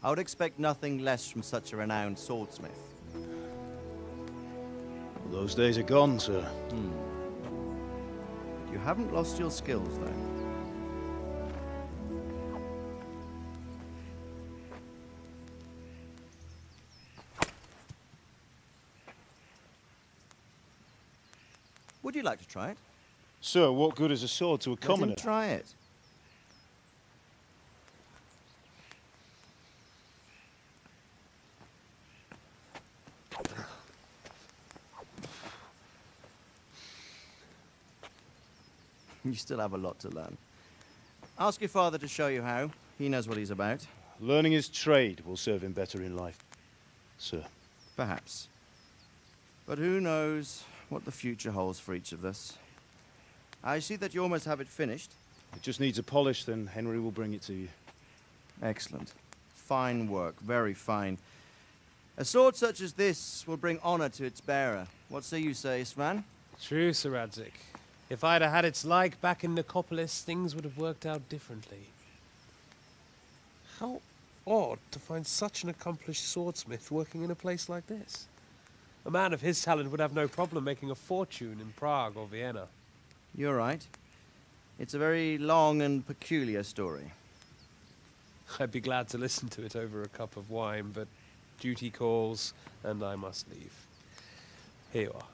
I would expect nothing less from such a renowned swordsmith. Well, those days are gone, sir. You haven't lost your skills, though. Would you like to try it? Sir, what good is a sword to a commoner? Let him try it. You still have a lot to learn. Ask your father to show you how. He knows what he's about. Learning his trade will serve him better in life, sir. Perhaps. But who knows what the future holds for each of us. I see that you almost have it finished. It just needs a polish, then Henry will bring it to you. Excellent. Fine work, very fine. A sword such as this will bring honor to its bearer. What say you, Svan? True, Sir Radzig. If I'd have had its like back in Nicopolis, things would have worked out differently. How odd to find such an accomplished swordsmith working in a place like this. A man of his talent would have no problem making a fortune in Prague or Vienna. You're right. It's a very long and peculiar story. I'd be glad to listen to it over a cup of wine, but duty calls, and I must leave. Here you are.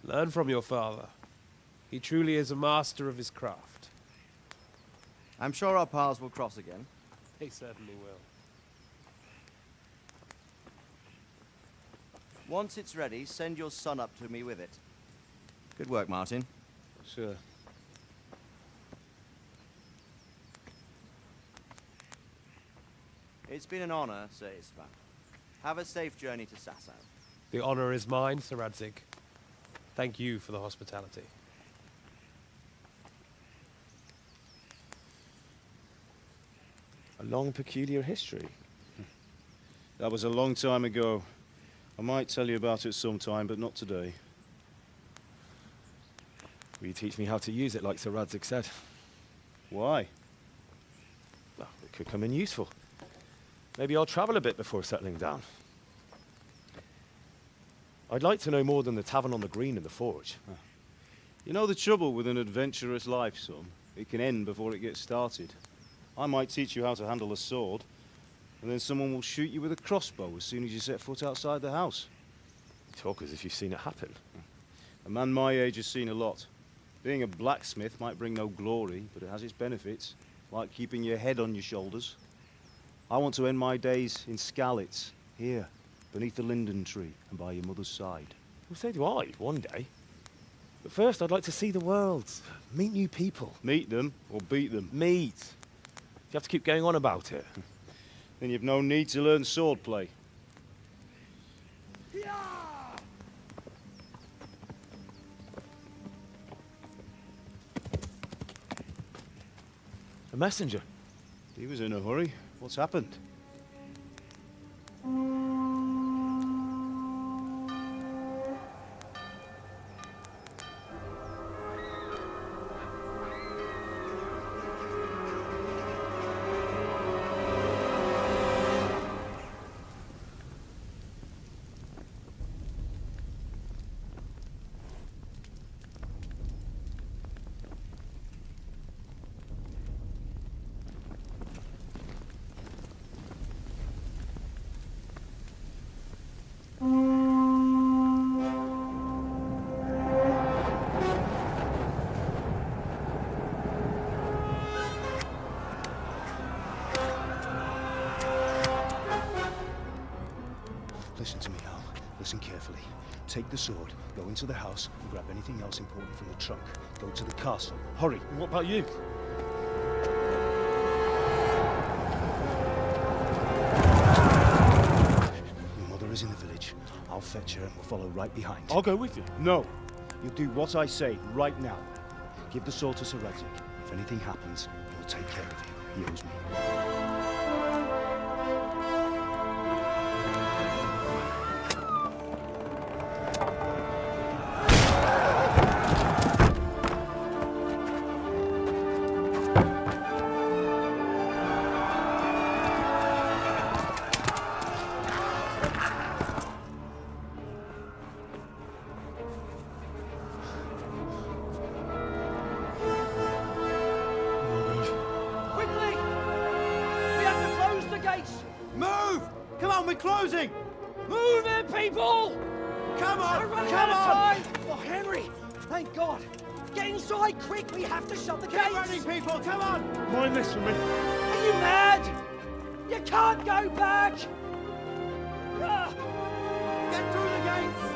Learn from your father. He truly is a master of his craft. I'm sure our paths will cross again. They certainly will. Once it's ready, send your son up to me with it. Good work, Martin. Sure. It's been an honor, Sir Isvan. Have a safe journey to Sasau. The honor is mine, Sir Radzig. Thank you for the hospitality. A long, peculiar history. That was a long time ago. I might tell you about it sometime, but not today. Will you teach me how to use it like Sir Radzig said? Why? Well, it could come in useful. Maybe I'll travel a bit before settling down. I'd like to know more than the tavern on the green and the forge. You know the trouble with an adventurous life, son? It can end before it gets started. I might teach you how to handle a sword, and then someone will shoot you with a crossbow as soon as you set foot outside the house. You talk as if you've seen it happen. A man my age has seen a lot. Being a blacksmith might bring no glory, but it has its benefits, like keeping your head on your shoulders. I want to end my days in Skalitz, here, beneath the linden tree and by your mother's side. Well, so do I, one day. But first, I'd like to see the world, meet new people. Meet them or beat them? Meet. You have to keep going on about it. Then you've no need to learn swordplay. A messenger. He was in a hurry. What's happened? Listen to me, Al. Listen carefully. Take the sword, go into the house, and grab anything else important from the trunk. Go to the castle. Hurry. What about you? fetch her and we'll follow right behind. I'll go with you. No. You'll do what I say right now. Give the sword to Sir Reddick. If anything happens, he'll take care of you. He owes me. Closing! Move it, people! Come on! We're running Come out of on! time! Oh, Henry! Thank God! Get inside, quick! We have to shut the gates! Keep running, people! Come on! Mind this for me. Are you mad? You can't go back! Get through the gates!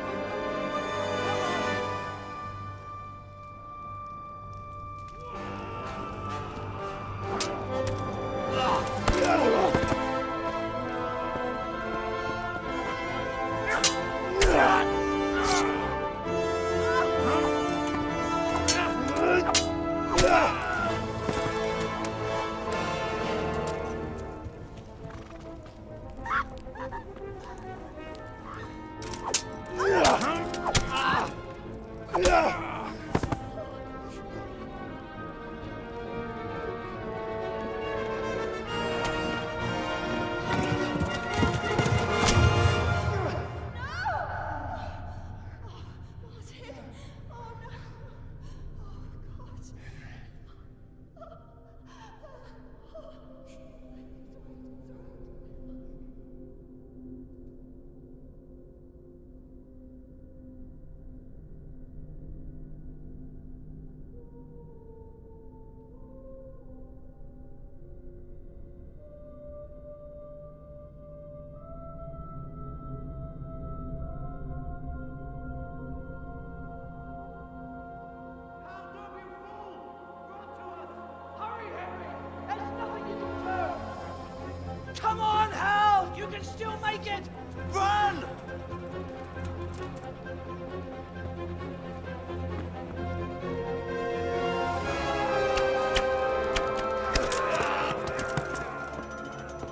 Come on, Hal! You can still make it! Run!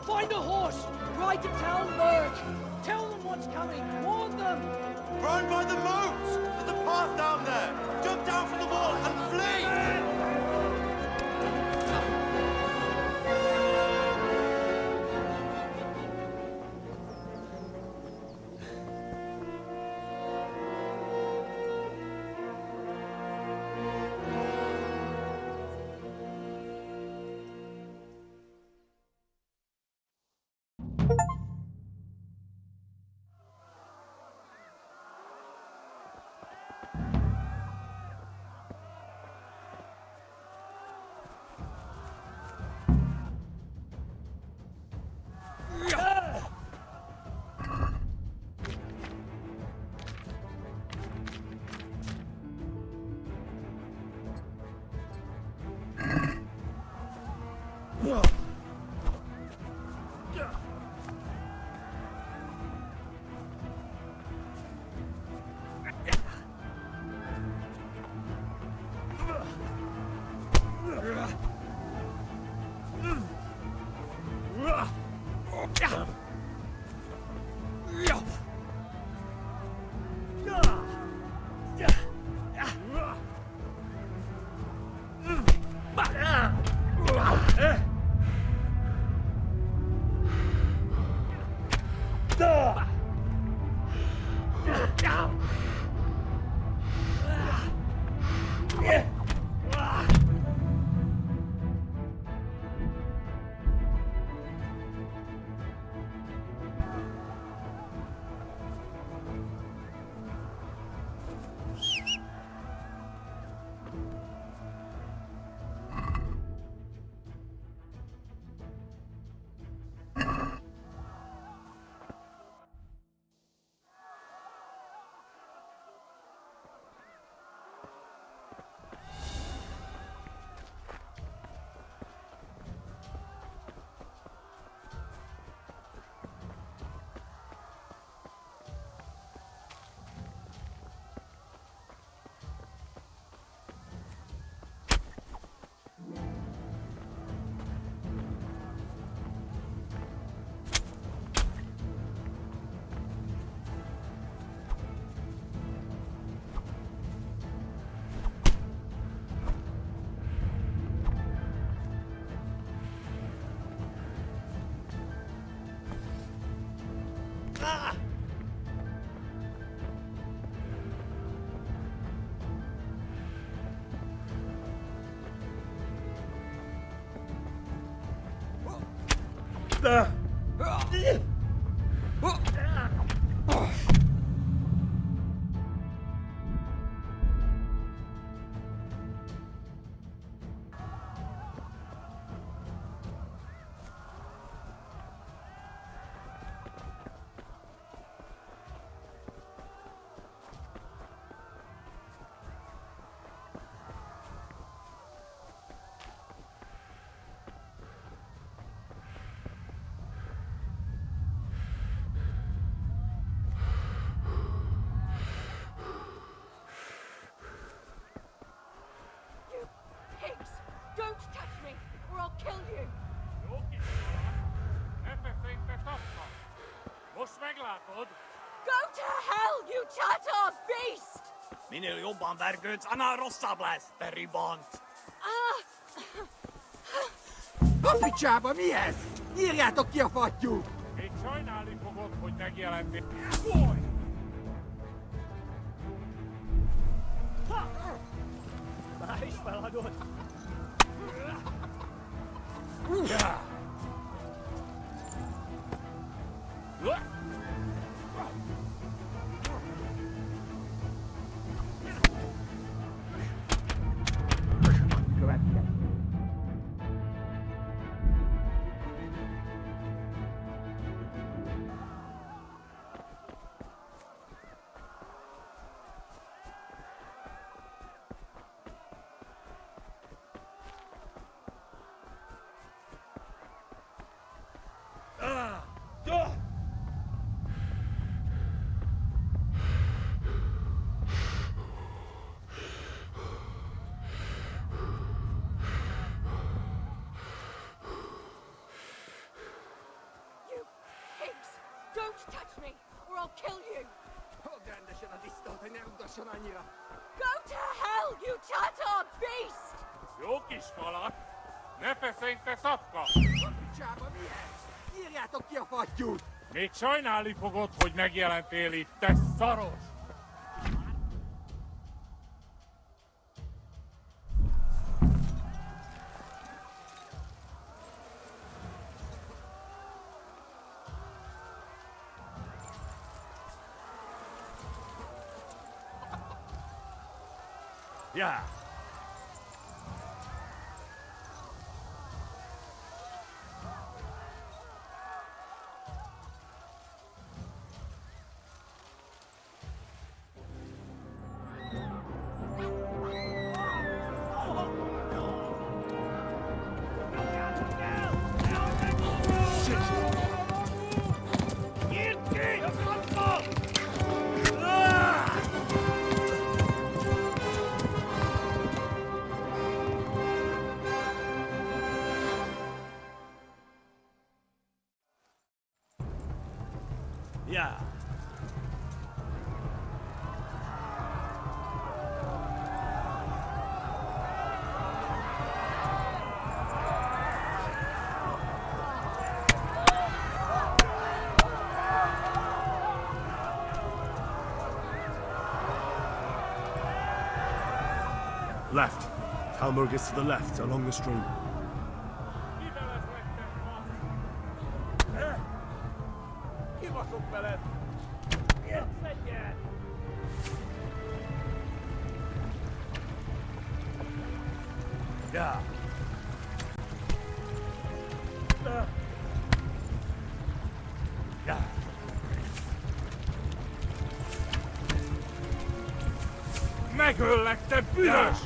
Find a horse! Ride to town, Merc! Tell them what's coming! Warn them! Run by the moat! There's a path down there! Jump down from the wall and flee! Pigs! Don't touch me, or I'll kill you! Go to hell, you Tatar beast! Minä jobban vergőt, anna rosszabb lesz, te ribant! A picsába mi ez? Írjátok ki a fattyút! Még sajnálni fogod, hogy megjelentél. Már is feladod. Don't touch me, or I'll kill you! Rendesen a disztót, hogy ne rugdasson annyira! Go to hell, you Tatar beast! Jó kis kaland! Ne feszengj, te szapka! A picsába mi ez? Írjátok ki a fattyút! Még sajnálni fogod, hogy megjelentél itt, te szaros! Yeah. Yeah. Left. Hamburg is to the left, along the stream. Kibaszok veled! Szedjen! Yeah. Yeah. Megöllek, te büdös!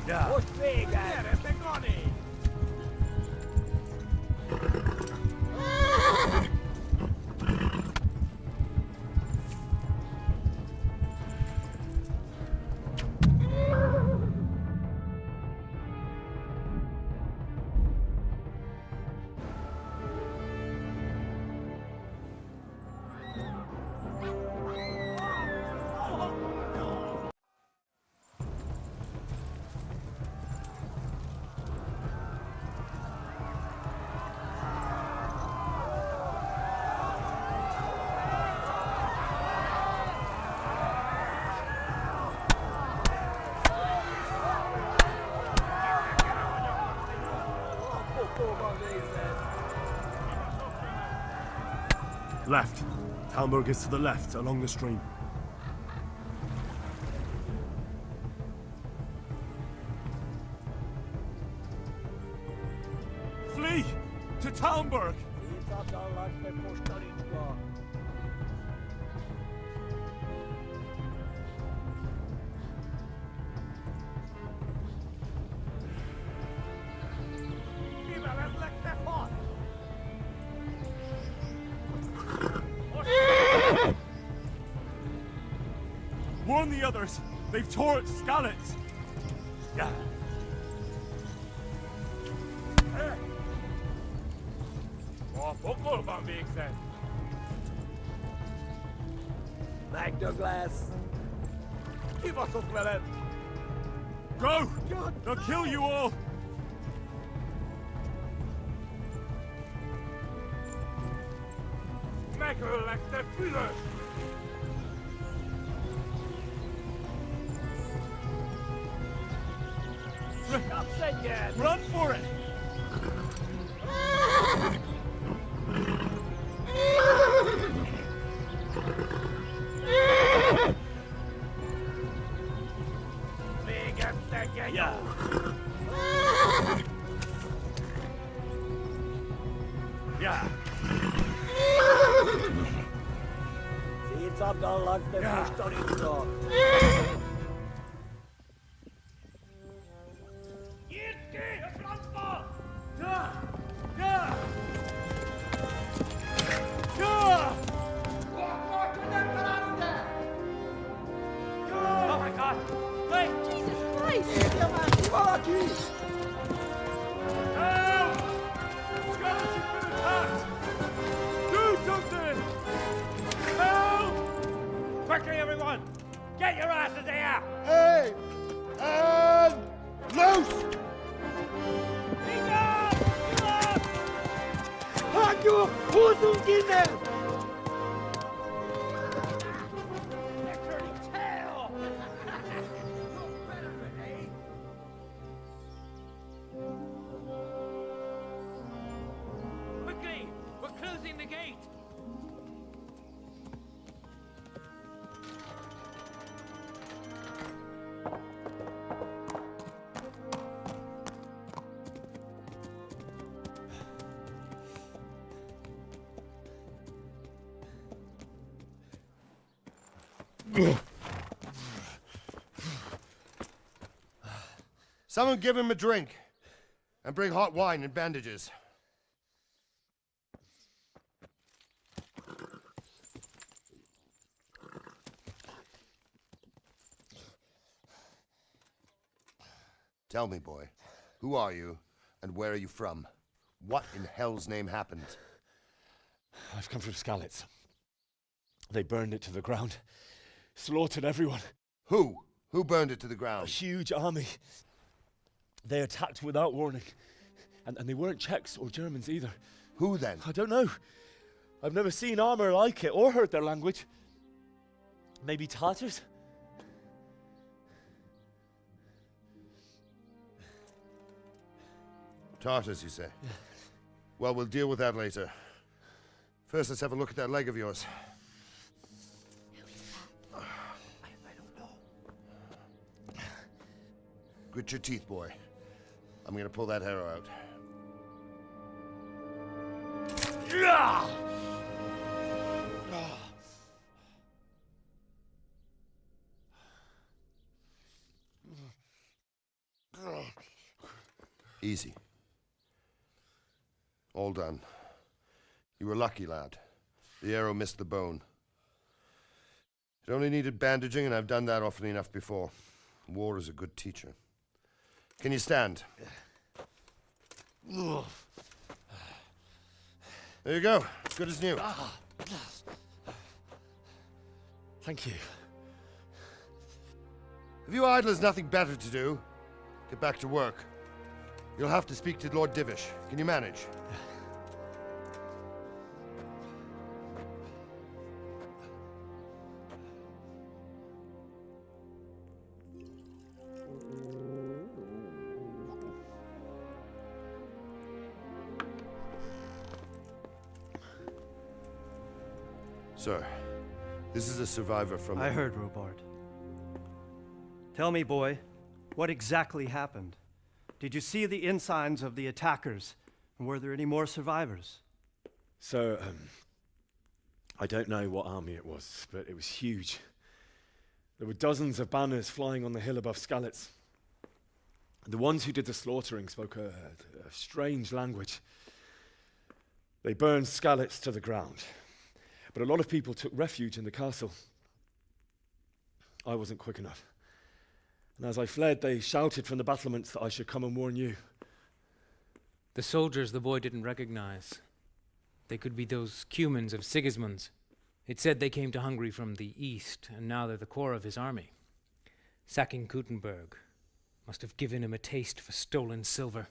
Yeah. Most vége! Gyere, te Gani! Left. Talmberg is to the left, along the stream. Flee! To Talmberg! Warn the others! They've tore its scallops! Yeah. Bokol van végzett! Magdaglass! Kibaszok veled! Go! They'll kill you all! Megöllek, te fülös! Run for it! Yeah. Yeah. Szétszabdallak, te pusztanítka! Nyírt ki a francba! Ja! Ja! Ja! Nem találunk el! Oh my God! Wait! Jesus Christ! Érje már ki valaki! Help! Scottish has been attacked! Do something! Help! Quickly, everyone! Get your asses here! Hey! And loose! Hagyjuk! Húzzunk innen! Quickly! We're closing the gate! Someone give him a drink. And bring hot wine and bandages. Tell me, boy, who are you and where are you from? What in hell's name happened? I've come from Skalitz. They burned it to the ground. Slaughtered everyone. Who? Who burned it to the ground? A huge army. They attacked without warning. And they weren't Czechs or Germans either. Who then? I don't know. I've never seen armor like it or heard their language. Maybe Tatars? Tartars, you say? Yeah. Well, we'll deal with that later. First, let's have a look at that leg of yours. I don't know. Grit your teeth, boy. I'm gonna pull that arrow out. Easy. All done. You were lucky, lad. The arrow missed the bone. It only needed bandaging, and I've done that often enough before. War is a good teacher. Can you stand? There you go. Good as new. Thank you. If you idlers nothing better to do, get back to work. You'll have to speak to Lord Divish. Can you manage? Sir, this is a survivor from... I heard, Robard. Tell me, boy, what exactly happened? Did you see the ensigns of the attackers? And were there any more survivors? So, I don't know what army it was, but it was huge. There were dozens of banners flying on the hill above Skalitz. The ones who did the slaughtering spoke a strange language. They burned Skalitz to the ground, but a lot of people took refuge in the castle. I wasn't quick enough. And as I fled, they shouted from the battlements that I should come and warn you. The soldiers the boy didn't recognize. They could be those Cumans of Sigismund's. It said they came to Hungary from the east, and now they're the core of his army. Sacking Gutenberg must have given him a taste for stolen silver.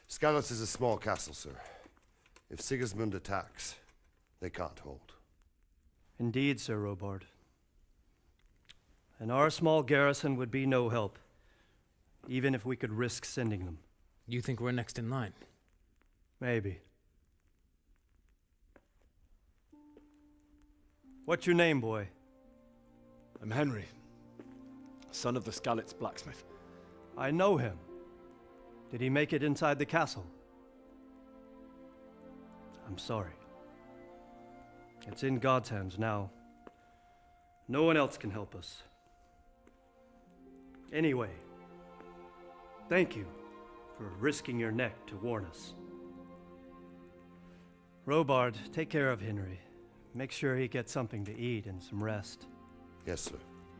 Skalitz is a small castle, sir. If Sigismund attacks, they can't hold. Indeed, Sir Robard. And our small garrison would be no help, even if we could risk sending them. You think we're next in line? Maybe. What's your name, boy? I'm Henry, son of the Skalitz blacksmith. I know him. Did he make it inside the castle? I'm sorry. It's in God's hands now. No one else can help us. Anyway, thank you for risking your neck to warn us. Robard, take care of Henry. Make sure he gets something to eat and some rest. Yes, sir.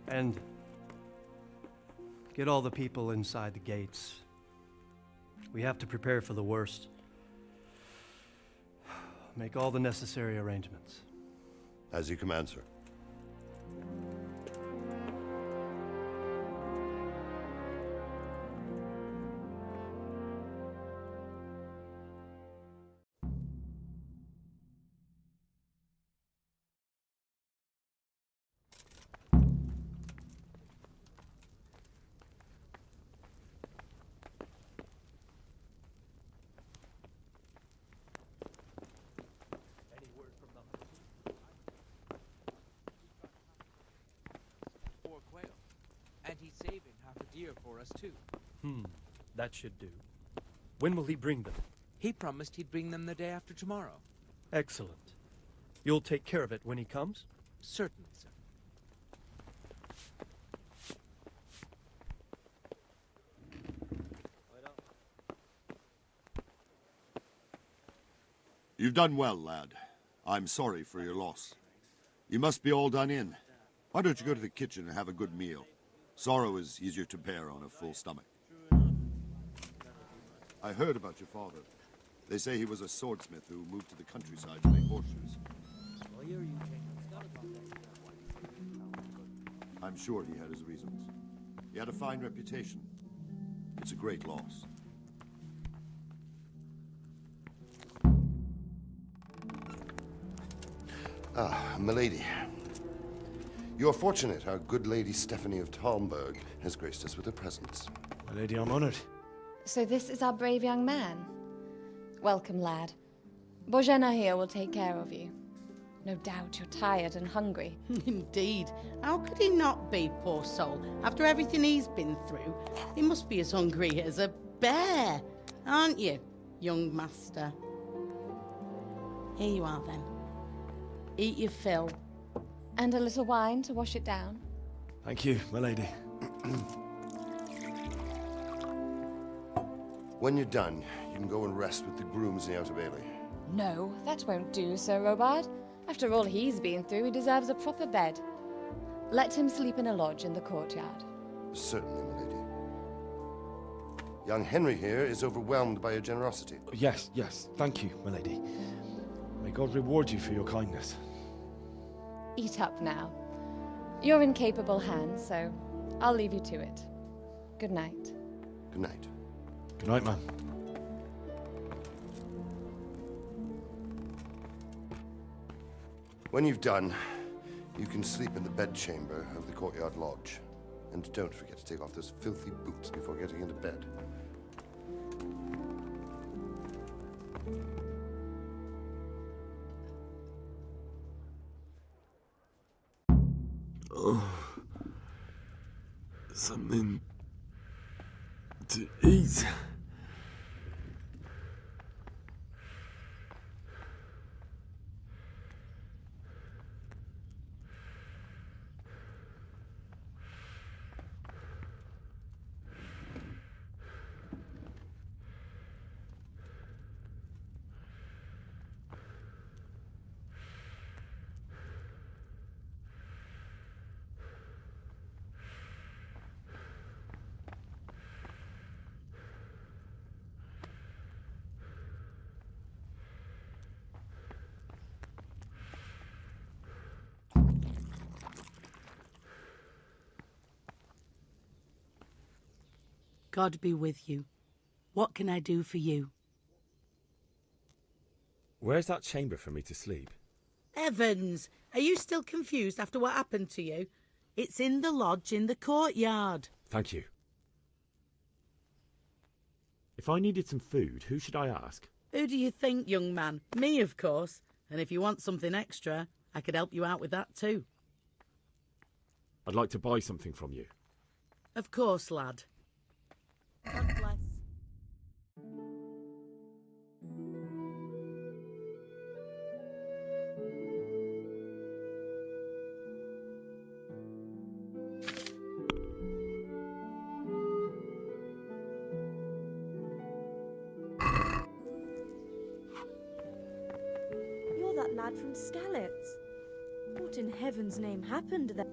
And get all the people inside the gates. We have to prepare for the worst. Make all the necessary arrangements. As you command, sir. For us too. That should do. When will he bring them? He promised he'd bring them the day after tomorrow. Excellent. You'll take care of it when he comes? Certainly, sir. You've done well, lad. I'm sorry for your loss. You must be all done in. Why don't you go to the kitchen and have a good meal? Sorrow is easier to bear on a full stomach. I heard about your father. They say he was a swordsmith who moved to the countryside to make horseshoes. I'm sure he had his reasons. He had a fine reputation. It's a great loss. Ah, milady. You're fortunate our good lady Stephanie of Talmberg has graced us with her presence. My lady, I'm honored. So this is our brave young man. Welcome, lad. Bozhena here will take care of you. No doubt you're tired and hungry. Indeed. How could he not be, poor soul? After everything he's been through, he must be as hungry as a bear. Aren't you, young master? Here you are, then. Eat your fill. And a little wine to wash it down. Thank you, my lady. When you're done, you can go and rest with the grooms in the Outer Bailey. No, that won't do, Sir Robard. After all he's been through, he deserves a proper bed. Let him sleep in a lodge in the courtyard. Certainly, my lady. Young Henry here is overwhelmed by your generosity. Yes, yes. Thank you, my lady. May God reward you for your kindness. Eat up now. You're in capable hands, so I'll leave you to it. Good night. Good night. Good night, ma'am. When you've done, you can sleep in the bedchamber of the courtyard lodge. And don't forget to take off those filthy boots before getting into bed. Something to eat. God be with you. What can I do for you? Where's that chamber for me to sleep? Evans, are you still confused after what happened to you? It's in the lodge in the courtyard. Thank you. If I needed some food, who should I ask? Who do you think, young man? Me, of course. And if you want something extra, I could help you out with that too. I'd like to buy something from you. Of course, lad. God bless. You're that lad from Skalitz. What in heaven's name happened there?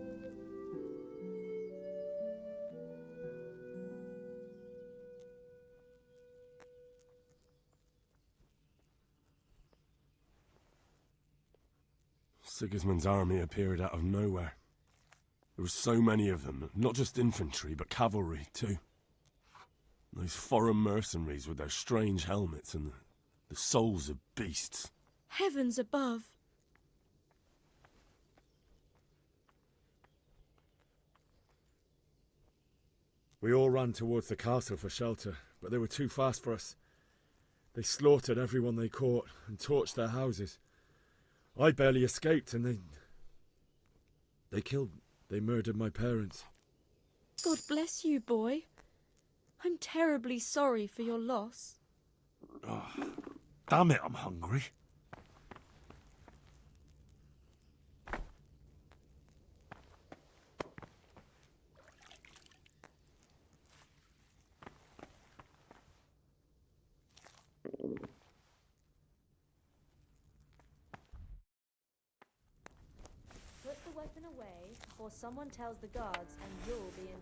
Sigismund's army appeared out of nowhere. There were so many of them, not just infantry, but cavalry too. Those foreign mercenaries with their strange helmets and the souls of beasts. Heavens above. We all ran towards the castle for shelter, but they were too fast for us. They slaughtered everyone they caught and torched their houses. I barely escaped, and they murdered my parents. God bless you, boy. I'm terribly sorry for your loss. Oh, damn it, I'm hungry. Put the weapon away before someone tells the guards and you'll be in...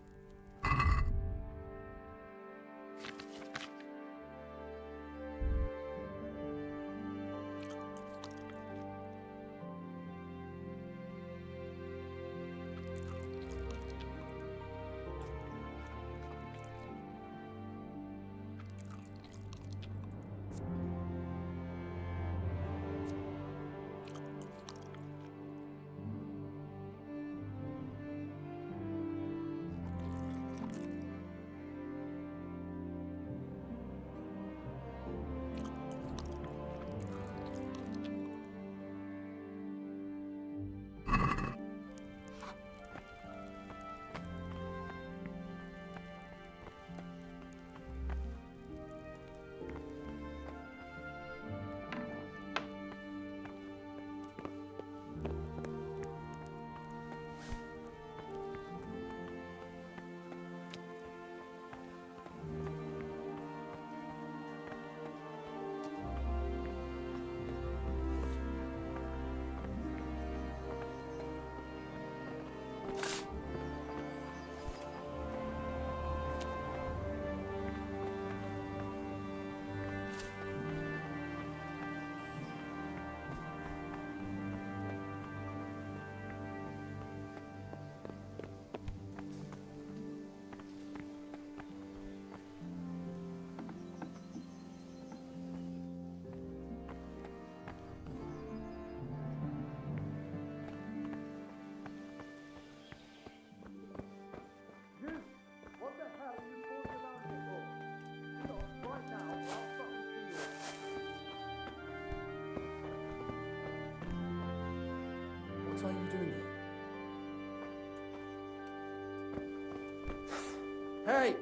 Hey!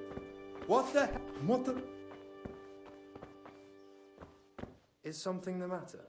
What the... What the... Is something the matter?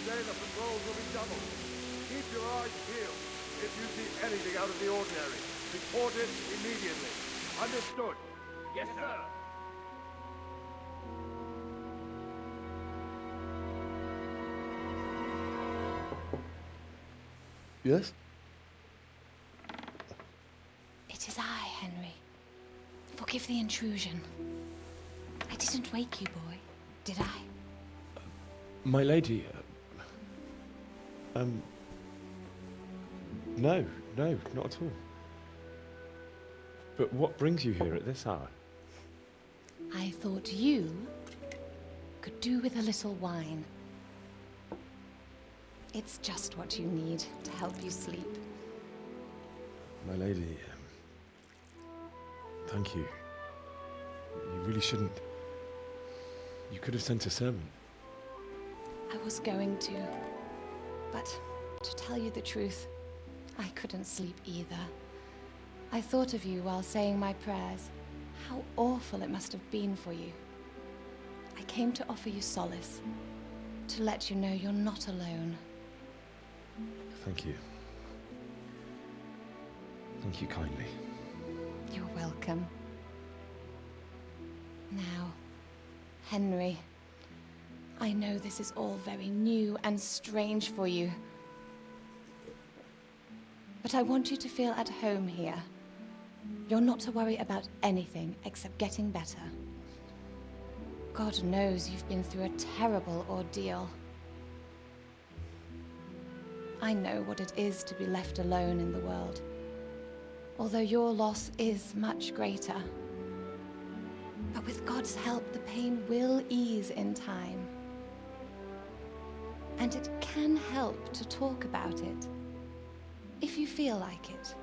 Today the patrols will be doubled. Keep your eyes peeled. If you see anything out of the ordinary, report it immediately. Understood? Yes, sir. Yes? It is I, Henry. Forgive the intrusion. I didn't wake you, boy, did I? My lady, no, not at all. But what brings you here at this hour? I thought you could do with a little wine. It's just what you need to help you sleep. My lady, thank you. You really shouldn't. You could have sent a servant. I was going to, but to tell you the truth, I couldn't sleep either. I thought of you while saying my prayers. How awful it must have been for you. I came to offer you solace, to let you know you're not alone. Thank you. Thank you kindly. You're welcome. Now, Henry, I know this is all very new and strange for you. But I want you to feel at home here. You're not to worry about anything except getting better. God knows you've been through a terrible ordeal. I know what it is to be left alone in the world, although your loss is much greater. But with God's help, the pain will ease in time. And it can help to talk about it, if you feel like it.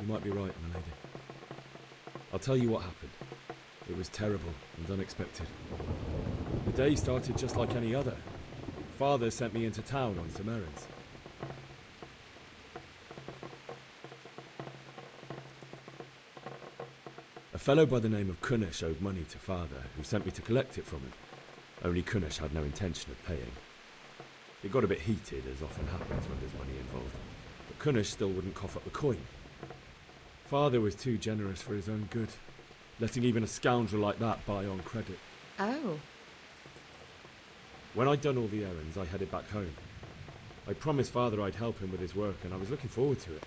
You might be right, my lady. I'll tell you what happened. It was terrible and unexpected. The day started just like any other. Father sent me into town on some errands. A fellow by the name of Kunish owed money to Father, who sent me to collect it from him. Only Kunish had no intention of paying. It got a bit heated, as often happens when there's money involved. But Kunish still wouldn't cough up the coin. Father was too generous for his own good, letting even a scoundrel like that buy on credit. Oh. When I'd done all the errands, I headed back home. I promised Father I'd help him with his work, and I was looking forward to it.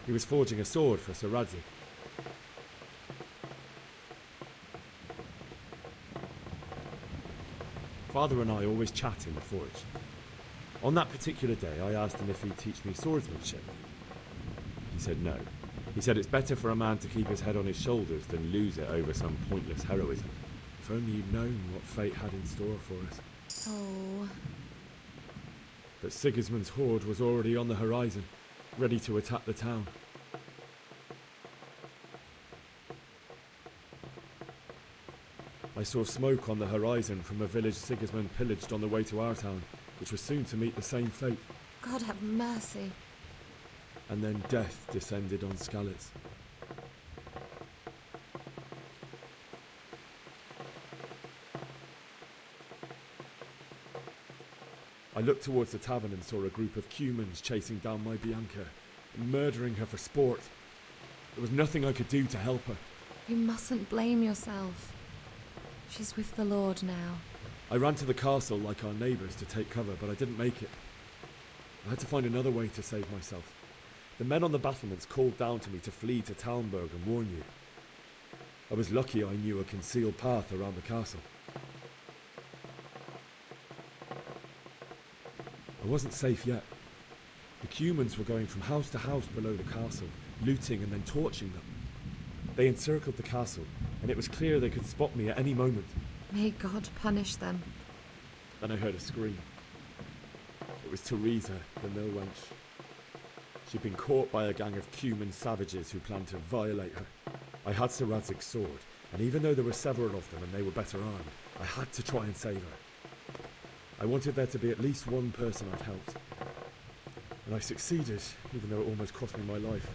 He was forging a sword for Sir Radzig. Father and I always chat in the forge. On that particular day, I asked him if he'd teach me swordsmanship. He said no. He said it's better for a man to keep his head on his shoulders than lose it over some pointless heroism. If only you'd known what fate had in store for us. Oh. But Sigismund's horde was already on the horizon, ready to attack the town. I saw smoke on the horizon from a village Sigismund pillaged on the way to our town, which was soon to meet the same fate. God have mercy. And then death descended on Skalitz. I looked towards the tavern and saw a group of Cumans chasing down my Bianca, and murdering her for sport. There was nothing I could do to help her. You mustn't blame yourself. She's with the Lord now. I ran to the castle like our neighbours to take cover, but I didn't make it. I had to find another way to save myself. The men on the battlements called down to me to flee to Talmberg and warn you. I was lucky I knew a concealed path around the castle. I wasn't safe yet. The Cumans were going from house to house below the castle, looting and then torching them. They encircled the castle, and it was clear they could spot me at any moment. May God punish them. Then I heard a scream. It was Teresa, the mill wench. She'd been caught by a gang of Cuman savages who planned to violate her. I had Sir Radzig's sword, and even though there were several of them and they were better armed, I had to try and save her. I wanted there to be at least one person I'd helped. And I succeeded, even though it almost cost me my life.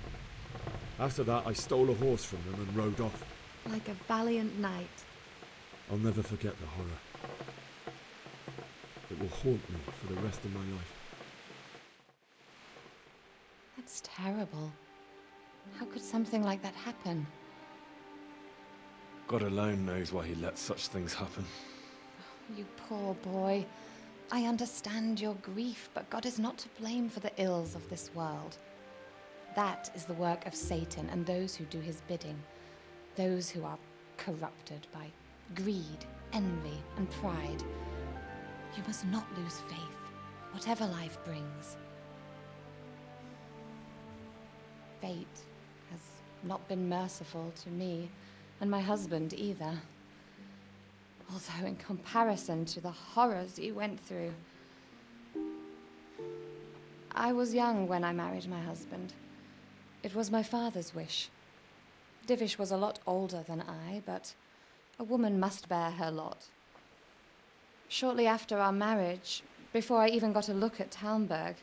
After that, I stole a horse from them and rode off. Like a valiant knight. I'll never forget the horror. It will haunt me for the rest of my life. That's terrible. How could something like that happen? God alone knows why he lets such things happen. You poor boy. I understand your grief, but God is not to blame for the ills of this world. That is the work of Satan and those who do his bidding. Those who are corrupted by greed, envy, and pride. You must not lose faith, whatever life brings. Fate has not been merciful to me, and my husband either. Although in comparison to the horrors you went through. I was young when I married my husband. It was my father's wish. Divish was a lot older than I, but a woman must bear her lot. Shortly after our marriage, before I even got a look at Talmberg,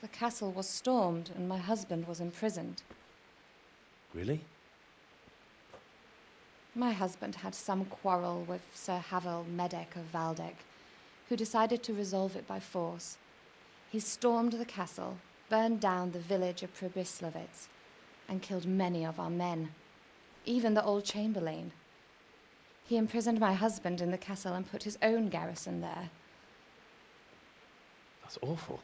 the castle was stormed and my husband was imprisoned. Really? My husband had some quarrel with Sir Havel Medek of Valdek, who decided to resolve it by force. He stormed the castle, burned down the village of Pribyslavitz, and killed many of our men, even the old chamberlain. He imprisoned my husband in the castle and put his own garrison there. That's awful.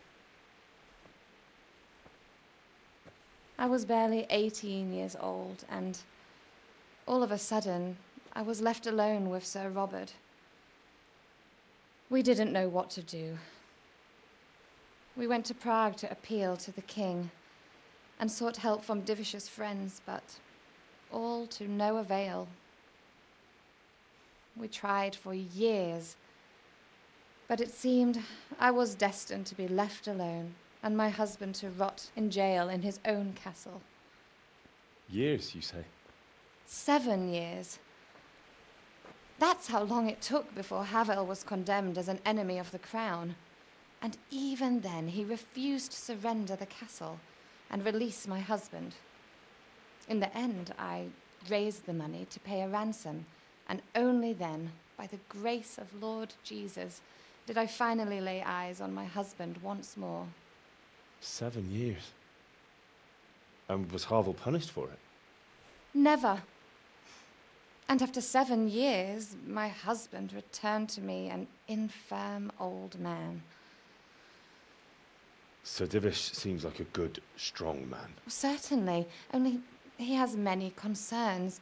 I was barely 18 years old, and all of a sudden, I was left alone with Sir Robert. We didn't know what to do. We went to Prague to appeal to the king and sought help from Divish's friends, but all to no avail. We tried for years, but it seemed I was destined to be left alone and my husband to rot in jail in his own castle. Years, you say? 7 years. That's how long it took before Havel was condemned as an enemy of the crown. And even then, he refused to surrender the castle and release my husband. In the end, I raised the money to pay a ransom, and only then, by the grace of Lord Jesus, did I finally lay eyes on my husband once more. 7 years. And was Havel punished for it? Never. And after 7 years, my husband returned to me an infirm old man. Sir Divish seems like a good, strong man. Certainly, only he has many concerns.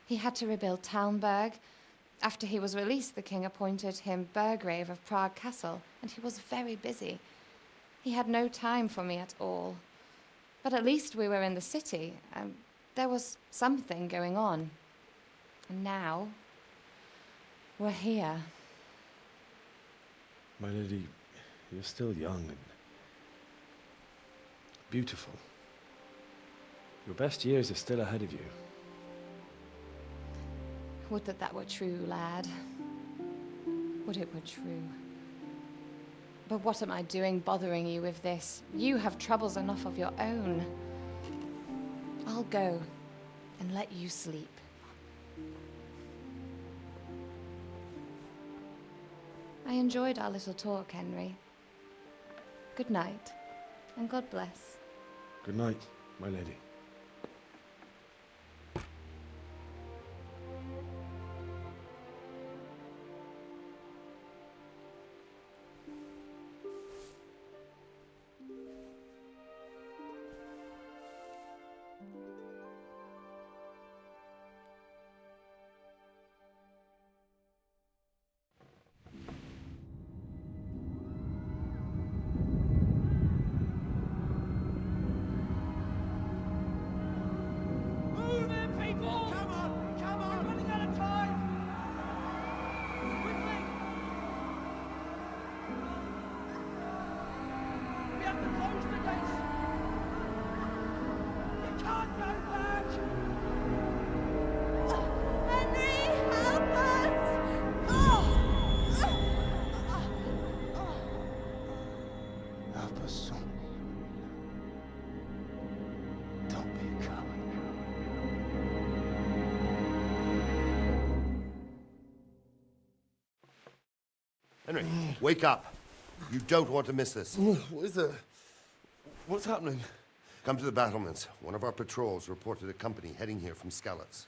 He had to rebuild Talmberg. After he was released, the king appointed him Burgrave of Prague Castle, and he was very busy. He had no time for me at all. But at least we were in the city, and there was something going on. And now, we're here. My lady, you're still young and beautiful. Your best years are still ahead of you. Would that were true, lad. Would it were true. But what am I doing bothering you with this? You have troubles enough of your own. I'll go and let you sleep. I enjoyed our little talk, Henry. Good night, and God bless. Good night, my lady. Henry, wake up. You don't want to miss this. What is it? What's happening? Come to the battlements. One of our patrols reported a company heading here from Skalitz.